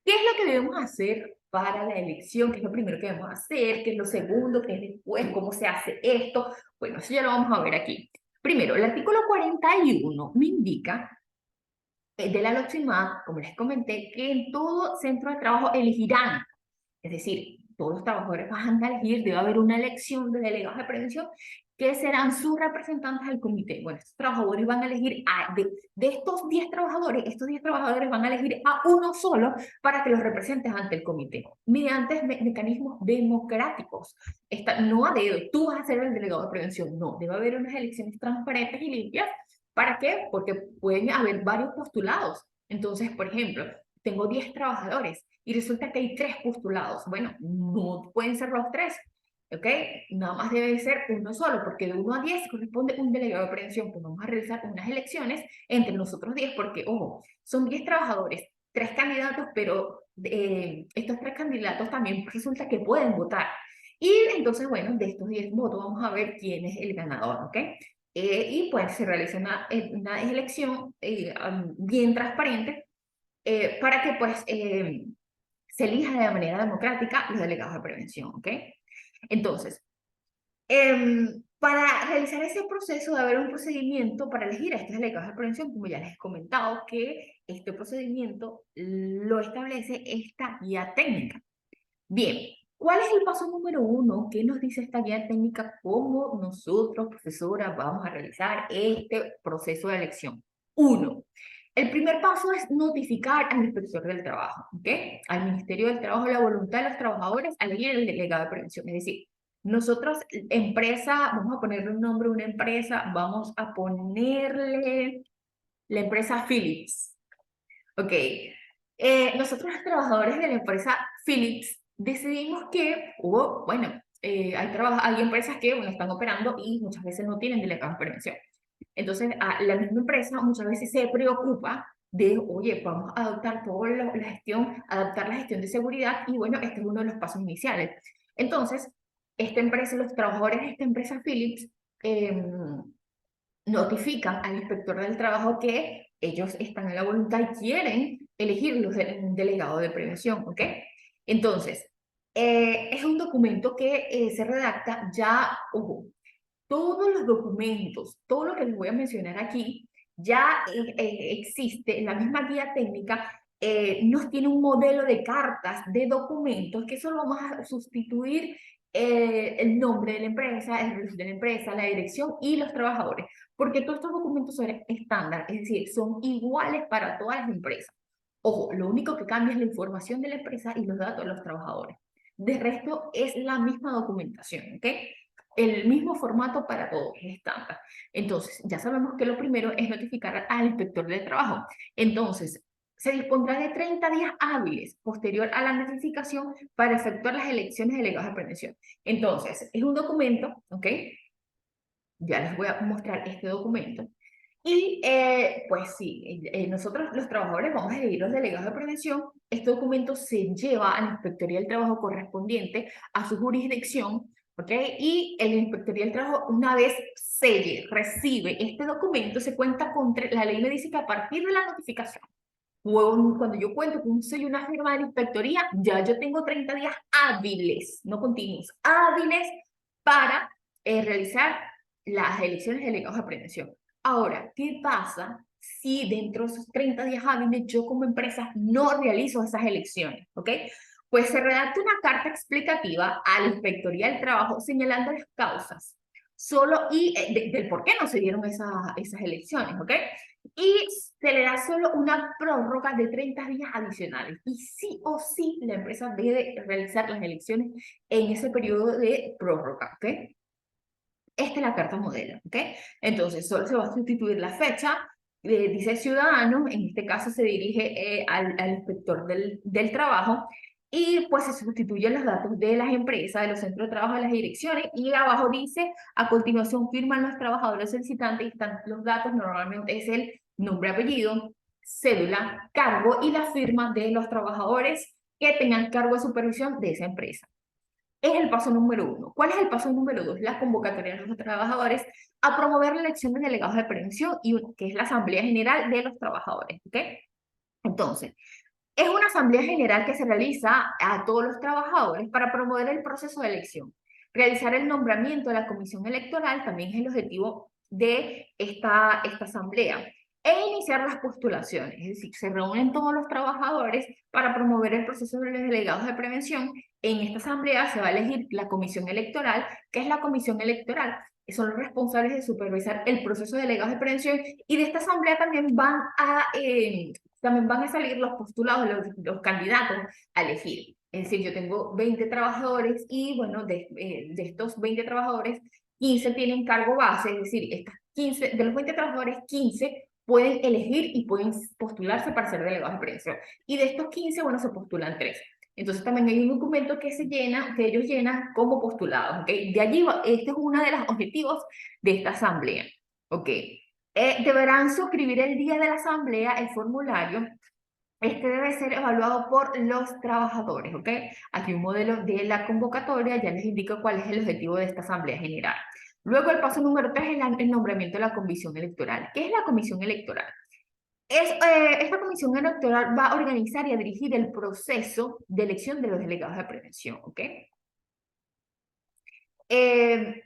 [SPEAKER 1] es lo que debemos hacer para la elección? ¿Qué es lo primero que debemos hacer? ¿Qué es lo segundo? ¿Qué es después? ¿Cómo se hace esto? Bueno, eso ya lo vamos a ver aquí. Primero, el artículo 41 me indica de la LOPSIMAD, como les comenté, que en todo centro de trabajo elegirán, es decir, todos los trabajadores van a elegir, debe haber una elección de delegados de prevención que serán sus representantes al comité. Bueno, estos trabajadores van a elegir, de estos 10 trabajadores, estos 10 trabajadores van a elegir a uno solo para que los represente ante el comité, mediante mecanismos democráticos. No a dedo, tú vas a ser el delegado de prevención, no, debe haber unas elecciones transparentes y limpias. ¿Para qué? Porque pueden haber varios postulados. Entonces, por ejemplo, tengo 10 trabajadores y resulta que hay 3 postulados. Bueno, no pueden ser los 3, ¿ok? Nada más debe ser uno solo, porque de 1 a 10 corresponde un delegado de prevención. Pues vamos a realizar unas elecciones entre nosotros 10, porque, ojo, son 10 trabajadores, 3 candidatos, pero estos 3 candidatos también resulta que pueden votar. Y entonces, bueno, de estos 10 votos vamos a ver quién es el ganador, ¿ok? Y pues se realiza una elección bien transparente para que pues se elija de manera democrática los delegados de prevención, ¿ok? Entonces, para realizar ese proceso debe haber un procedimiento para elegir a estos delegados de prevención, como ya les he comentado, que este procedimiento lo establece esta guía técnica. Bien, ¿cuál es el paso número 1? ¿Qué nos dice esta guía técnica? ¿Cómo nosotros, profesora, vamos a realizar este proceso de elección? 1. El primer paso es notificar al inspector del trabajo, ¿ok? Al Ministerio del Trabajo la voluntad de los trabajadores a elegir el delegado de prevención. Es decir, nosotros, empresa, vamos a ponerle un nombre a una empresa, vamos a ponerle la empresa Philips, ¿ok? Nosotros los trabajadores de la empresa Philips decidimos que hubo, bueno, hay empresas que bueno, están operando y muchas veces no tienen delegados de prevención. Entonces, la misma empresa muchas veces se preocupa de, oye, vamos a adoptar toda la gestión, adaptar la gestión de seguridad y bueno, este es uno de los pasos iniciales. Entonces, esta empresa, los trabajadores de esta empresa Philips notifican al inspector del trabajo que ellos están en la voluntad y quieren elegir un delegado de prevención, ¿ok? Entonces, es un documento que se redacta ya, ojo, todos los documentos, todo lo que les voy a mencionar aquí, ya existe en la misma guía técnica, nos tiene un modelo de cartas de documentos que solo vamos a sustituir el nombre de la empresa, el registro de la empresa, la dirección y los trabajadores, porque todos estos documentos son estándar, es decir, son iguales para todas las empresas. Ojo, lo único que cambia es la información de la empresa y los datos de los trabajadores. De resto, es la misma documentación, ¿ok? El mismo formato para todos, es estándar. Entonces, ya sabemos que lo primero es notificar al inspector de trabajo. Entonces, se dispondrá de 30 días hábiles posterior a la notificación para efectuar las elecciones de delegados de prevención. Entonces, es un documento, ¿ok? Ya les voy a mostrar este documento. Y pues sí, nosotros los trabajadores vamos a elegir los delegados de prevención. Este documento se lleva a la Inspectoría del Trabajo correspondiente a su jurisdicción, ¿ok? Y el Inspectoría del Trabajo, una vez recibe este documento, se cuenta con, la ley me dice que a partir de la notificación, cuando yo cuento con un sello y una firma de la inspectoría, ya yo tengo 30 días hábiles, no continuos, hábiles para realizar las elecciones de delegados de prevención. Ahora, ¿qué pasa si dentro de esos 30 días hábiles yo como empresa no realizo esas elecciones? ¿Ok? Pues se redacta una carta explicativa a la Inspectoría del Trabajo señalando las causas solo y del por qué no se dieron esas elecciones, ¿ok? Y se le da solo una prórroga de 30 días adicionales. Y sí o sí la empresa debe realizar las elecciones en ese periodo de prórroga, ¿ok? Esta es la carta modelo, ¿ok? Entonces, solo se va a sustituir la fecha, dice ciudadano, en este caso se dirige al inspector del trabajo, y pues se sustituyen los datos de las empresas, de los centros de trabajo, de las direcciones, y abajo dice, a continuación firman los trabajadores solicitantes, y están los datos, normalmente es el nombre, apellido, cédula, cargo y la firma de los trabajadores que tengan cargo de supervisión de esa empresa. Es el paso número 1. ¿Cuál es el paso número 2? La convocatoria de los trabajadores a promover la elección de delegados de prevención, que es la Asamblea General de los Trabajadores. ¿Ok? Entonces, es una asamblea general que se realiza a todos los trabajadores para promover el proceso de elección. Realizar el nombramiento de la comisión electoral también es el objetivo de esta asamblea. E iniciar las postulaciones, es decir, se reúnen todos los trabajadores para promover el proceso de los delegados de prevención. En esta asamblea se va a elegir la comisión electoral, que es la comisión electoral, que son los responsables de supervisar el proceso de delegados de prevención, y de esta asamblea también van a salir los postulados, los candidatos a elegir. Es decir, yo tengo 20 trabajadores y, bueno, de estos 20 trabajadores, 15 tienen cargo base, es decir, de los 20 trabajadores, 15 pueden elegir y pueden postularse para ser delegados de prevención. Y de estos 15, bueno, se postulan 3. Entonces también hay un documento que que ellos llenan como postulados, ¿ok? De allí, este es uno de los objetivos de esta asamblea, ¿ok? Deberán suscribir el día de la asamblea el formulario. Este debe ser evaluado por los trabajadores, ¿ok? Aquí un modelo de la convocatoria, ya les indico cuál es el objetivo de esta asamblea general. Luego el paso número 3 es el nombramiento de la comisión electoral. ¿Qué es la comisión electoral? Esta comisión electoral va a organizar y a dirigir el proceso de elección de los delegados de prevención, ¿ok? Eh,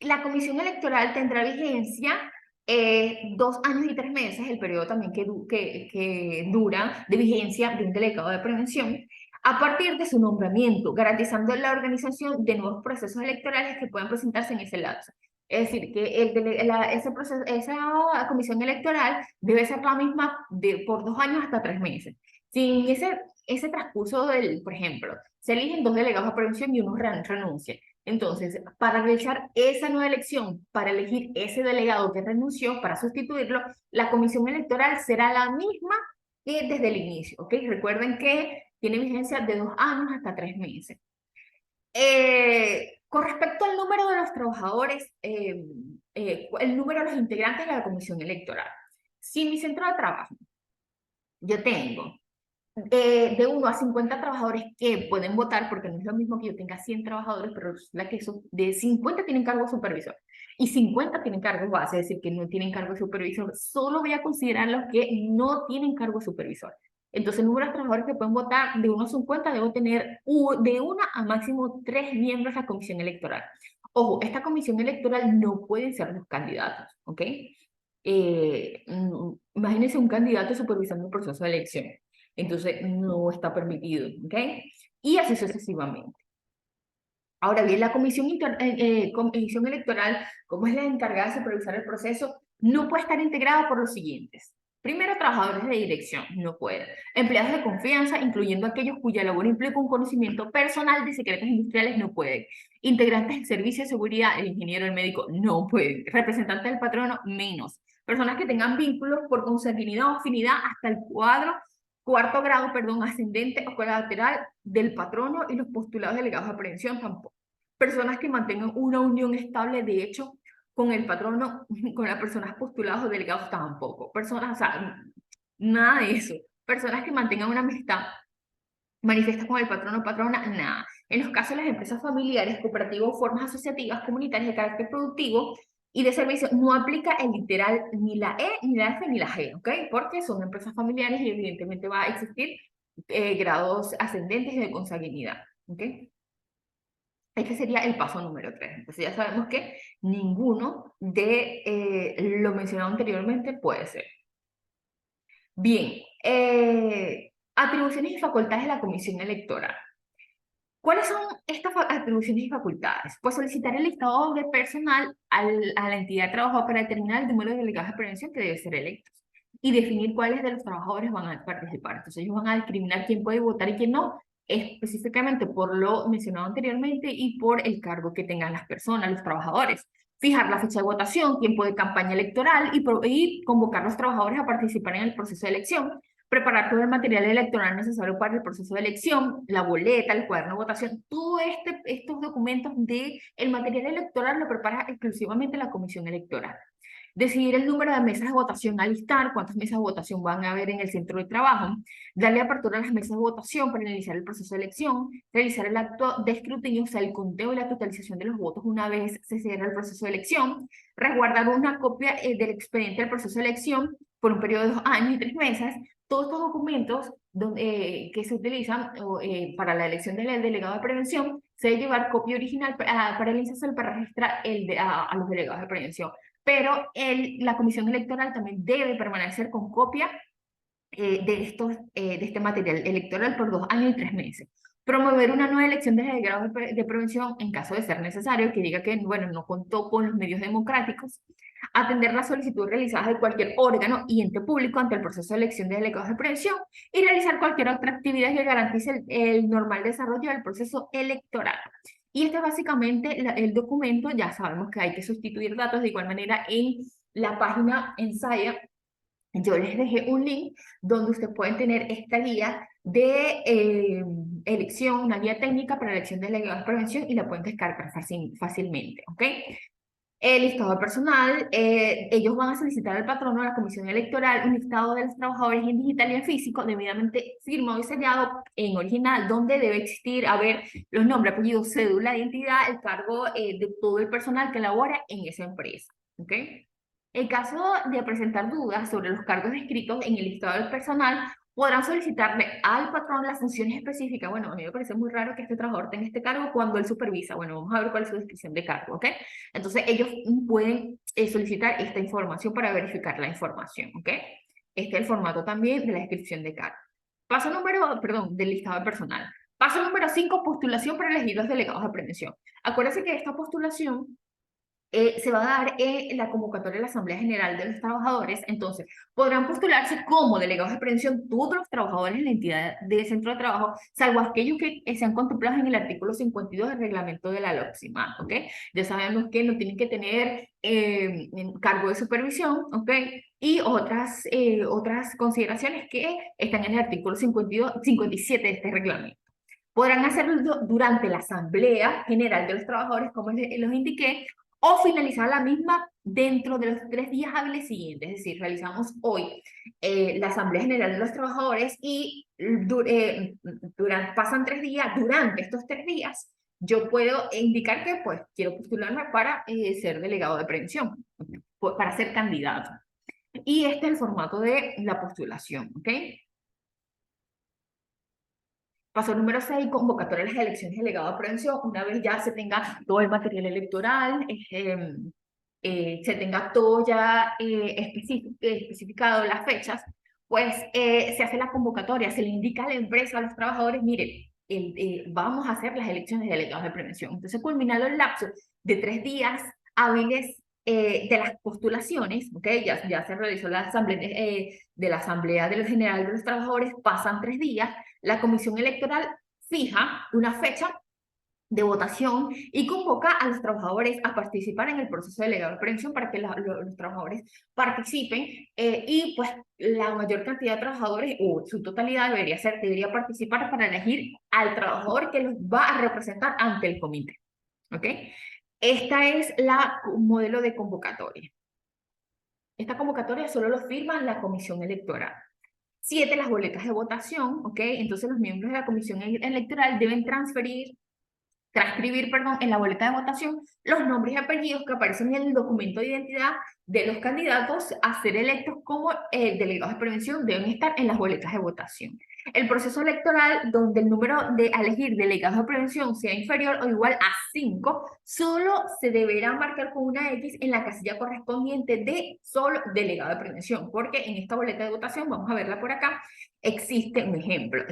[SPEAKER 1] la comisión electoral tendrá vigencia 2 años y 3 meses, el periodo también que dura de vigencia de un delegado de prevención, a partir de su nombramiento, garantizando la organización de nuevos procesos electorales que puedan presentarse en ese lapso. Es decir, que esa comisión electoral debe ser la misma por 2 años hasta 3 meses. Sin ese transcurso por ejemplo, se eligen 2 delegados de prevención y uno renuncia. Entonces, para realizar esa nueva elección, para elegir ese delegado que renunció, para sustituirlo, la comisión electoral será la misma que desde el inicio, ¿ok? Recuerden que tiene vigencia de 2 años hasta 3 meses. Con respecto al número de los trabajadores, el número de los integrantes de la comisión electoral. Si en mi centro de trabajo yo tengo de 1 a 50 trabajadores que pueden votar, porque no es lo mismo que yo tenga 100 trabajadores, pero resulta que de 50 tienen cargo supervisor y 50 tienen cargo base, es decir, que no tienen cargo supervisor, solo voy a considerar los que no tienen cargo supervisor. Entonces, el número de trabajadores que pueden votar de 1 a 50 debo tener de 1 a máximo 3 miembros de la comisión electoral. Ojo, esta comisión electoral no pueden ser los candidatos, ¿ok? Imagínense un candidato supervisando el proceso de elección. Entonces, no está permitido, ¿ok? Y así sucesivamente. Ahora bien, la comisión electoral, como es la encargada de supervisar el proceso, no puede estar integrada por los siguientes. Primero, trabajadores de dirección, no puede. Empleados de confianza, incluyendo aquellos cuya labor implica un conocimiento personal de secretos industriales, no puede. Integrantes del servicio de seguridad, el ingeniero, el médico, no puede. Representantes del patrono, menos. Personas que tengan vínculos por consanguinidad o afinidad hasta el cuarto grado, perdón, ascendente o colateral del patrono y los postulados delegados de aprehensión tampoco. Personas que mantengan una unión estable de hecho con el patrono, con las personas postuladas o delegados tampoco. Personas, o sea, nada de eso. Personas que mantengan una amistad manifiesta con el patrono o patrona, nada. En los casos de las empresas familiares, cooperativas o formas asociativas comunitarias de carácter productivo y de servicio, no aplica el literal ni la E, ni la F, ni la G, ¿ok? Porque son empresas familiares y evidentemente va a existir grados ascendentes de consanguinidad, ¿ok? Este sería el paso número 3. Entonces ya sabemos que ninguno de lo mencionado anteriormente puede ser. Bien, atribuciones y facultades de la comisión electoral. ¿Cuáles son estas atribuciones y facultades? Pues solicitar el listado de personal a la entidad de trabajo para determinar el número de delegados de prevención que debe ser electos y definir cuáles de los trabajadores van a participar. Entonces ellos van a discriminar quién puede votar y quién no, específicamente por lo mencionado anteriormente y por el cargo que tengan las personas, los trabajadores. Fijar la fecha de votación, tiempo de campaña electoral y convocar a los trabajadores a participar en el proceso de elección, preparar todo el material electoral necesario para el proceso de elección, la boleta, el cuaderno de votación, todos estos documentos del material electoral lo prepara exclusivamente la comisión electoral. Decidir el número de mesas de votación a listar, cuántas mesas de votación van a haber en el centro de trabajo, darle apertura a las mesas de votación para iniciar el proceso de elección, realizar el acto de escrutinio, o sea, el conteo y la totalización de los votos una vez se cierra el proceso de elección, resguardar una copia del expediente del proceso de elección por un periodo de 2 años y 3 meses. Todos estos documentos que se utilizan para la elección del delegado de prevención, se debe llevar copia original para el INSASOL para registrar a los delegados de prevención. Pero la comisión electoral también debe permanecer con copia de este material electoral por 2 años y 3 meses. Promover una nueva elección de delegados de prevención en caso de ser necesario, que diga que, bueno, no contó con los medios democráticos. Atender las solicitudes realizadas de cualquier órgano y ente público ante el proceso de elección de delegados de prevención y realizar cualquier otra actividad que garantice el normal desarrollo del proceso electoral. Y este es básicamente el documento. Ya sabemos que hay que sustituir datos. De igual manera, en la página Ensaya, yo les dejé un link donde ustedes pueden tener esta guía de elección, una guía técnica para la elección de delegados de prevención y la pueden descargar fácilmente, ¿ok? El listado de personal, ellos van a solicitar al patrono de la comisión electoral un listado de los trabajadores en digital y en físico, debidamente firmado y sellado en original, donde debe existir, a ver, los nombres, apellidos, cédula de identidad, el cargo de todo el personal que labora en esa empresa, ¿ok? En caso de presentar dudas sobre los cargos descritos en el listado del personal, podrán solicitarle al patrón las funciones específicas. Bueno, a mí me parece muy raro que este trabajador tenga este cargo cuando él supervisa. Bueno, vamos a ver cuál es su descripción de cargo, ¿ok? Entonces, ellos pueden solicitar esta información para verificar la información, ¿ok? Este es el formato también de la descripción de cargo. Del listado de personal. Paso número 5, postulación para elegir los delegados de prevención. Acuérdense que esta postulación se va a dar en la convocatoria de la Asamblea General de los Trabajadores. Entonces, podrán postularse como delegados de prevención todos los trabajadores en la entidad del centro de trabajo, salvo aquellos que sean contemplados en el artículo 52 del reglamento de la LOCSIMA, ¿ok? Ya sabemos que no tienen que tener cargo de supervisión, ¿ok? Y otras consideraciones que están en el artículo 52, 57 de este reglamento. Podrán hacerlo durante la Asamblea General de los Trabajadores, como los indiqué, o finalizar la misma dentro de los 3 días hábiles siguientes. Es decir, realizamos hoy la Asamblea General de los Trabajadores y pasan 3 días. Durante estos 3 días, yo puedo indicar que pues quiero postularme para ser delegado de prevención, para ser candidato. Y este es el formato de la postulación, ¿ok? Paso número 6, convocatoria de las elecciones de delegado de prevención. Una vez ya se tenga todo el material electoral, se tenga todo ya especificado, las fechas, pues se hace la convocatoria, se le indica a la empresa, a los trabajadores, mire, vamos a hacer las elecciones de delegados de prevención. Entonces, culminado el lapso de 3 días hábiles de las postulaciones, ¿ok? Ya se realizó la asamblea de la Asamblea de General de los Trabajadores, pasan 3 días, la Comisión Electoral fija una fecha de votación y convoca a los trabajadores a participar en el proceso de delegado de prevención para que los trabajadores participen y pues la mayor cantidad de trabajadores o su totalidad debería participar para elegir al trabajador que los va a representar ante el comité. ¿Ok? Esta es la modelo de convocatoria. Esta convocatoria solo lo firma la comisión electoral. 7, las boletas de votación, ¿ok? Entonces los miembros de la comisión electoral deben transcribir, perdón, en la boleta de votación los nombres y apellidos que aparecen en el documento de identidad de los candidatos a ser electos como delegados de prevención deben estar en las boletas de votación. El proceso electoral donde el número de elegir delegados de prevención sea inferior o igual a 5, solo se deberá marcar con una X en la casilla correspondiente de solo delegado de prevención, porque en esta boleta de votación, vamos a verla por acá, existe un ejemplo,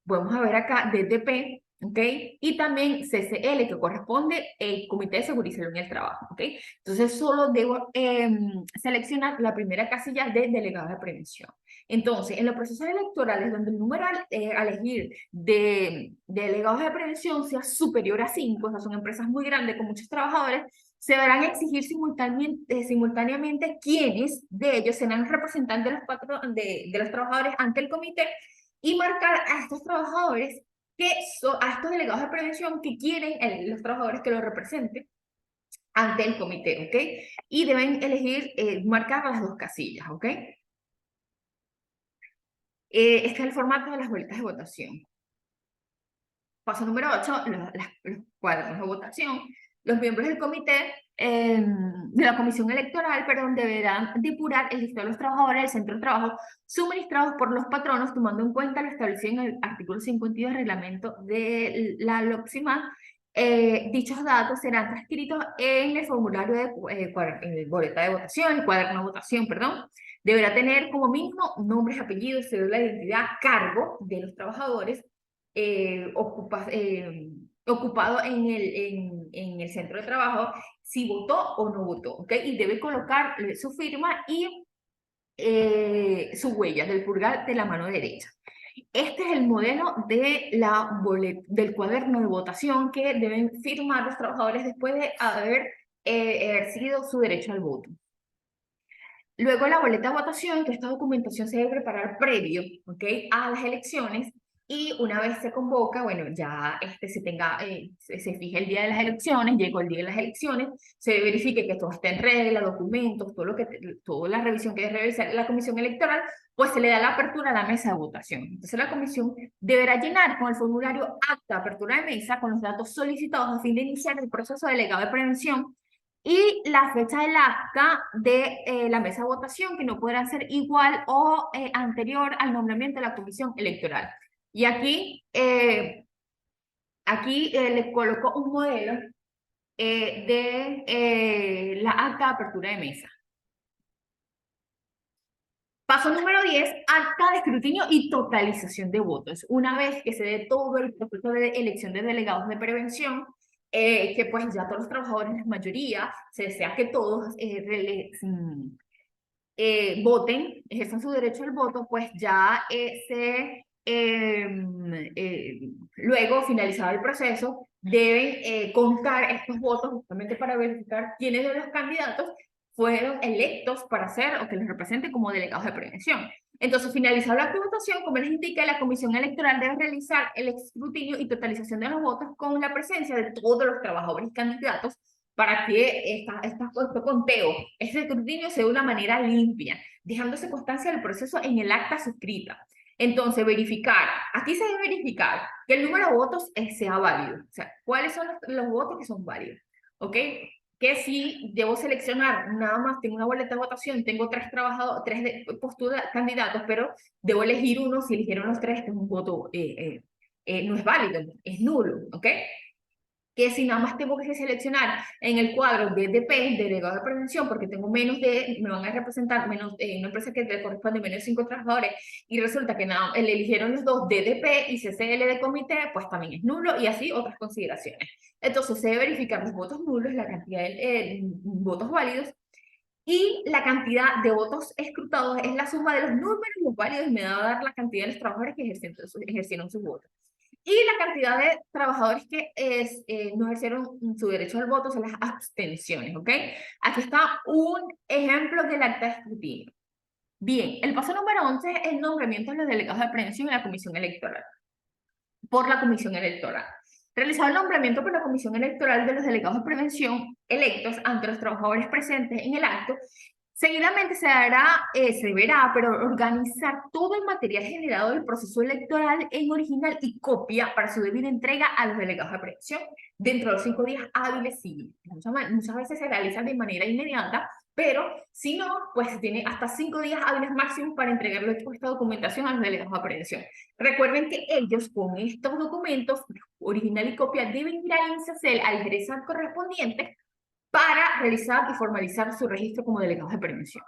[SPEAKER 1] vamos a ver acá DTP, ¿ok? Y también CCL, que corresponde al Comité de Seguridad y Salud en el Trabajo, ¿ok? Entonces, solo debo seleccionar la primera casilla de delegado de prevención. Entonces, en los procesos electorales donde el número a elegir de delegados de prevención sea superior a 5, o sea, son empresas muy grandes con muchos trabajadores, se deberán exigir simultáneamente quiénes de ellos serán representantes de los trabajadores ante el comité y marcar a estos trabajadores a estos delegados de prevención que quieren los trabajadores que los representen ante el comité, ¿ok? Y deben elegir, marcar las 2 casillas, ¿ok? Este es el formato de las boletas de votación. Paso número 8, los cuadernos de votación. Los miembros del comité, de la comisión electoral, perdón, deberán depurar el listado de los trabajadores del centro de trabajo suministrados por los patronos, tomando en cuenta lo establecido en el artículo 52 del reglamento de la LOPSIMA. Dichos datos serán transcritos en el formulario de boleta de votación, el cuaderno de votación, perdón. Deberá tener como mínimo nombres, apellidos, cédula de identidad, cargo de los trabajadores, ocupado en el centro de trabajo, si votó o no votó, ¿ok? Y debe colocar su firma y su huella del pulgar de la mano derecha. Este es el modelo del cuaderno de votación que deben firmar los trabajadores después de haber ejercido su derecho al voto. Luego la boleta de votación, que esta documentación se debe preparar previo, ¿ok? A las elecciones, y una vez se convoca, bueno, ya se fija el día de las elecciones, llegó el día de las elecciones, se verifique que todo está en regla, documentos, toda la revisión que debe realizar la comisión electoral, pues se le da la apertura a la mesa de votación. Entonces la comisión deberá llenar con el formulario acta apertura de mesa con los datos solicitados a fin de iniciar el proceso de delegado de prevención y la fecha del acta de la mesa de votación, que no podrá ser igual o anterior al nombramiento de la comisión electoral. Y aquí le coloco un modelo de la acta de apertura de mesa. Paso número 10, acta de escrutinio y totalización de votos. Una vez que se dé todo el proceso de elección de delegados de prevención, que pues ya todos los trabajadores, la mayoría, se desea que todos voten, ejerzan su derecho al voto, pues ya luego, finalizado el proceso, deben contar estos votos justamente para verificar quiénes de los candidatos fueron electos para ser o que les representen como delegados de prevención. Entonces, finalizado la votación, como les indiqué, la comisión electoral debe realizar el escrutinio y totalización de los votos con la presencia de todos los trabajadores y candidatos para que este conteo, este escrutinio sea de una manera limpia, dejándose constancia del proceso en el acta suscrita. Entonces, aquí se debe verificar que el número de votos sea válido, o sea, cuáles son los votos que son válidos, ¿ok? Que si debo seleccionar, nada más tengo una boleta de votación, tengo 3 candidatos, pero debo elegir uno, si eligieron los 3, que es un voto no es válido, es nulo, ¿ok? Que si nada más tengo que seleccionar en el cuadro DDP, delegado de prevención, porque tengo menos de, me van a representar menos, una empresa que le corresponde menos de 5 trabajadores, y resulta que nada, le eligieron los dos DDP y CCL de comité, pues también es nulo, y así otras consideraciones. Entonces se debe verificar los votos nulos, la cantidad de votos válidos, y la cantidad de votos escrutados es la suma de los números válidos y me va a dar la cantidad de los trabajadores que ejercieron sus votos. Y la cantidad de trabajadores que no ejercieron su derecho al voto son las abstenciones, ¿ok? Aquí está un ejemplo del acta de escrutinio. Bien, el paso número 11 es el nombramiento de los delegados de prevención en la comisión electoral. Por la comisión electoral. Realizado el nombramiento por la comisión electoral de los delegados de prevención electos ante los trabajadores presentes en el acto, seguidamente se deberá, pero organizar todo el material generado del proceso electoral en original y copia para su debida entrega a los delegados de prevención dentro de los 5 días hábiles siguientes. Muchas veces se realizan de manera inmediata, pero si no, pues se tiene hasta 5 días hábiles máximos para entregarle esta documentación a los delegados de prevención. Recuerden que ellos con estos documentos, original y copia, deben ir al INSACEL, al GRESAT correspondiente, para realizar y formalizar su registro como delegados de prevención.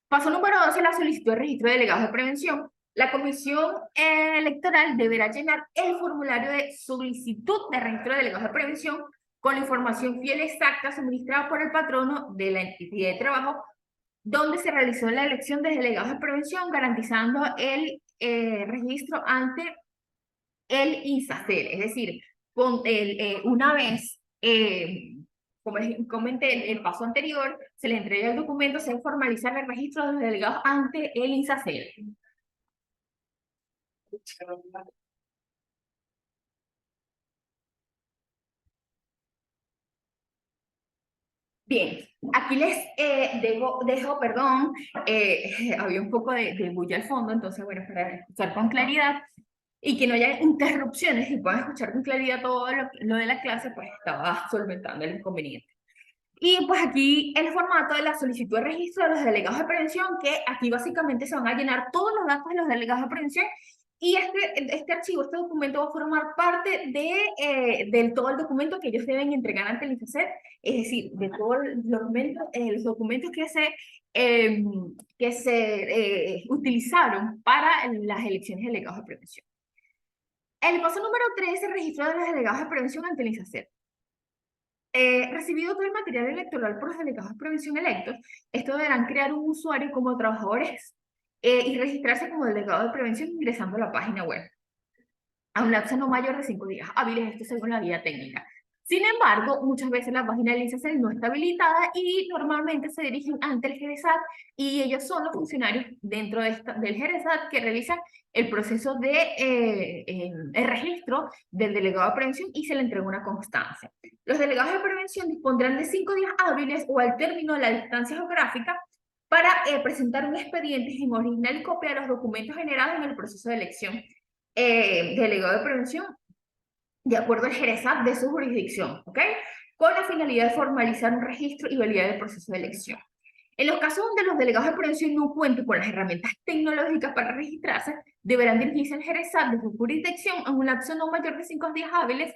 [SPEAKER 1] Paso número 12, la solicitud de registro de delegados de prevención. La comisión electoral deberá llenar el formulario de solicitud de registro de delegados de prevención con la información fiel y exacta suministrada por el patrono de la entidad de trabajo donde se realizó la elección de delegados de prevención, garantizando el registro ante el INSACEL. Es decir, una vez, como les comenté en el paso anterior, se le entrega el documento, se debe formalizar el registro de los delegados ante el INSACEL. Bien, aquí les dejo, perdón, había un poco de bulla al fondo, entonces, bueno, para escuchar con claridad y que no haya interrupciones y puedan escuchar con claridad todo lo de la clase, pues estaba solventando el inconveniente. Y pues aquí el formato de la solicitud de registro de los delegados de prevención, que aquí básicamente se van a llenar todos los datos de los delegados de prevención y este archivo, este documento va a formar parte del todo el documento que ellos deben entregar ante el INSACEL, es decir, de todos los documentos que se utilizaron para las elecciones de delegados de prevención. El paso número 3 es el registro de los delegados de prevención ante el INSACEL. Recibido todo el material electoral por los delegados de prevención electos, estos deberán crear un usuario como trabajadores y registrarse como delegado de prevención ingresando a la página web a un lapso no mayor de 5 días hábiles, esto según la guía técnica. Sin embargo, muchas veces la página del INSACEL no está habilitada y normalmente se dirigen ante el GERESAT y ellos son los funcionarios dentro del GERESAT que realizan el proceso de el registro del delegado de prevención y se le entrega una constancia. Los delegados de prevención dispondrán de 5 días hábiles o al término de la distancia geográfica para presentar un expediente en original y copia de los documentos generados en el proceso de elección delegado de prevención de acuerdo al GERESAT de su jurisdicción, ¿ok? Con la finalidad de formalizar un registro y validar el proceso de elección. En los casos donde los delegados de prevención no cuenten con las herramientas tecnológicas para registrarse, deberán dirigirse al GERESAT de su jurisdicción en un lapso no mayor de 5 días hábiles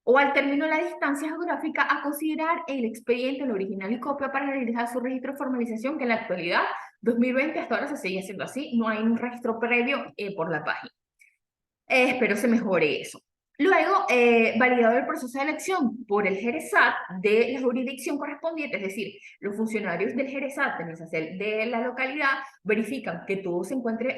[SPEAKER 1] o al término de la distancia geográfica a considerar el expediente, el original y copia para realizar su registro de formalización, que en la actualidad, 2020, hasta ahora se sigue haciendo así, no hay un registro previo por la página. Espero se mejore eso. Luego, validado el proceso de elección por el GERESAT de la jurisdicción correspondiente, es decir, los funcionarios del GERESAT de la localidad verifican que todo se encuentre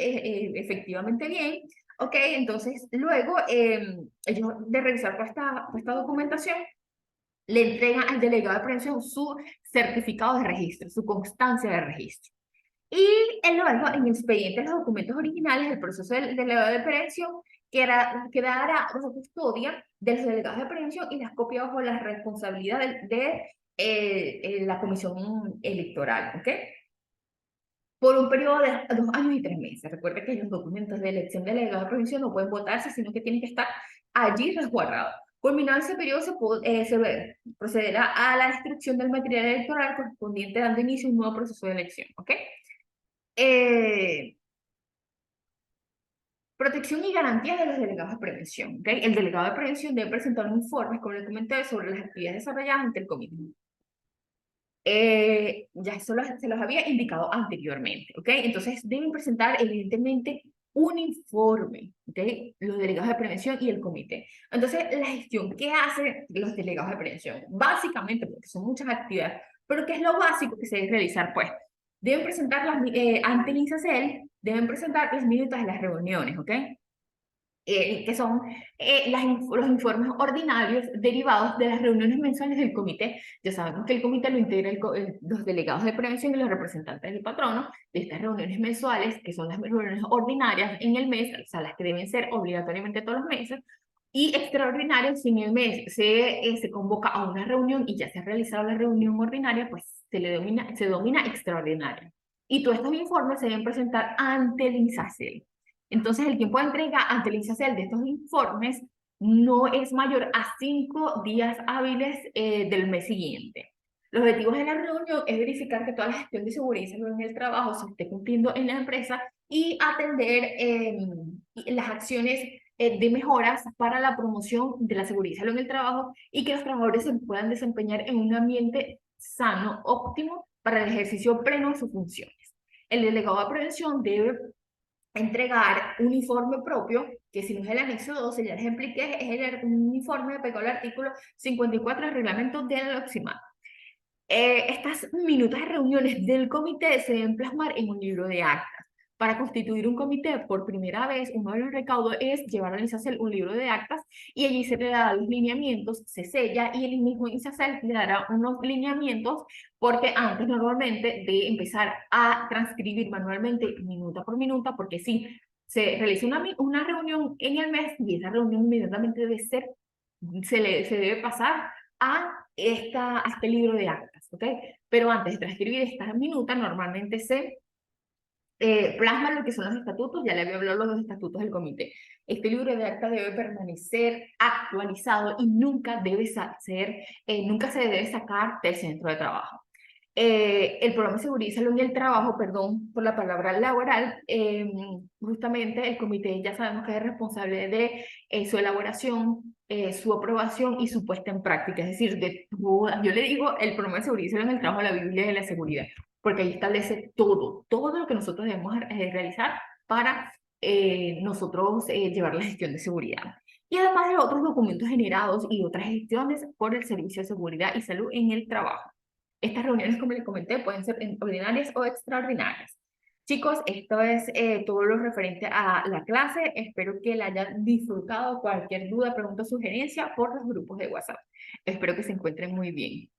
[SPEAKER 1] efectivamente bien, ¿ok? Entonces, luego, ellos de revisar toda esta documentación, le entregan al delegado de prevención su certificado de registro, su constancia de registro. Y luego, en el expediente, los documentos originales del proceso del delegado de prevención quedará bajo custodia de los delegados de prevención y las copias bajo la responsabilidad de la comisión electoral, ¿ok? Por un periodo de 2 años y 3 meses. Recuerde que los documentos de elección de delegado de prevención no pueden votarse, sino que tienen que estar allí resguardados. Culminado ese periodo, se procederá a la destrucción del material electoral correspondiente dando inicio a un nuevo proceso de elección, ¿ok? Protección y garantía de los delegados de prevención. ¿Okay? El delegado de prevención debe presentar un informe, como les comenté, sobre las actividades desarrolladas ante el comité. Ya eso se los había indicado anteriormente, ¿ok? Entonces deben presentar evidentemente un informe, ¿ok? Los delegados de prevención y el comité. Entonces, la gestión, ¿qué hacen los delegados de prevención? Básicamente, porque son muchas actividades, pero ¿qué es lo básico que se debe realizar? Pues, deben presentar ante el INSACEL, deben presentar las minutas de las reuniones, ¿ok? Que son los informes ordinarios derivados de las reuniones mensuales del comité. Ya sabemos que el comité lo integra los delegados de prevención y los representantes del patrono de estas reuniones mensuales, que son las reuniones ordinarias en el mes, o sea, las que deben ser obligatoriamente todos los meses, y extraordinarias si en el mes se convoca a una reunión y ya se ha realizado la reunión ordinaria, pues se domina extraordinaria. Y todos estos informes se deben presentar ante el INSACEL. Entonces, el tiempo de entrega ante el INSACEL de estos informes no es mayor a 5 días hábiles del mes siguiente. Los objetivos de la reunión es verificar que toda la gestión de seguridad y salud en el trabajo se esté cumpliendo en la empresa y atender las acciones de mejoras para la promoción de la seguridad y salud en el trabajo y que los trabajadores se puedan desempeñar en un ambiente sano, óptimo para el ejercicio pleno de sus funciones. El delegado de prevención debe entregar un informe propio, que si no es el anexo 12, ya les expliqué, es un informe pegado al artículo 54 del reglamento de la OXIMAR. Estas minutas de reuniones del comité se deben plasmar en un libro de actas. Para constituir un comité por primera vez, uno de los recaudos es llevar al INSACEL un libro de actas y allí se le da los lineamientos, se sella y el mismo INSACEL le dará unos lineamientos porque antes normalmente de empezar a transcribir manualmente minuta por minuta, porque si se realiza una reunión en el mes y esa reunión inmediatamente debe ser, se debe pasar a este libro de actas, ¿ok? Pero antes de transcribir estas minutas, normalmente se plasma lo que son los estatutos, ya le había hablado de los estatutos del comité. Este libro de actas debe permanecer actualizado y nunca se debe sacar del centro de trabajo. El programa de seguridad y salud en el trabajo, perdón por la palabra laboral, justamente el comité ya sabemos que es responsable de su elaboración, su aprobación y su puesta en práctica, es decir, yo le digo el programa de seguridad y salud en el trabajo, la Biblia de la seguridad, porque ahí establece todo lo que nosotros debemos realizar para nosotros llevar la gestión de seguridad. Y además de otros documentos generados y otras gestiones por el Servicio de Seguridad y Salud en el Trabajo. Estas reuniones, como les comenté, pueden ser ordinarias o extraordinarias. Chicos, esto es todo lo referente a la clase. Espero que la hayan disfrutado. Cualquier duda, pregunta o sugerencia por los grupos de WhatsApp. Espero que se encuentren muy bien.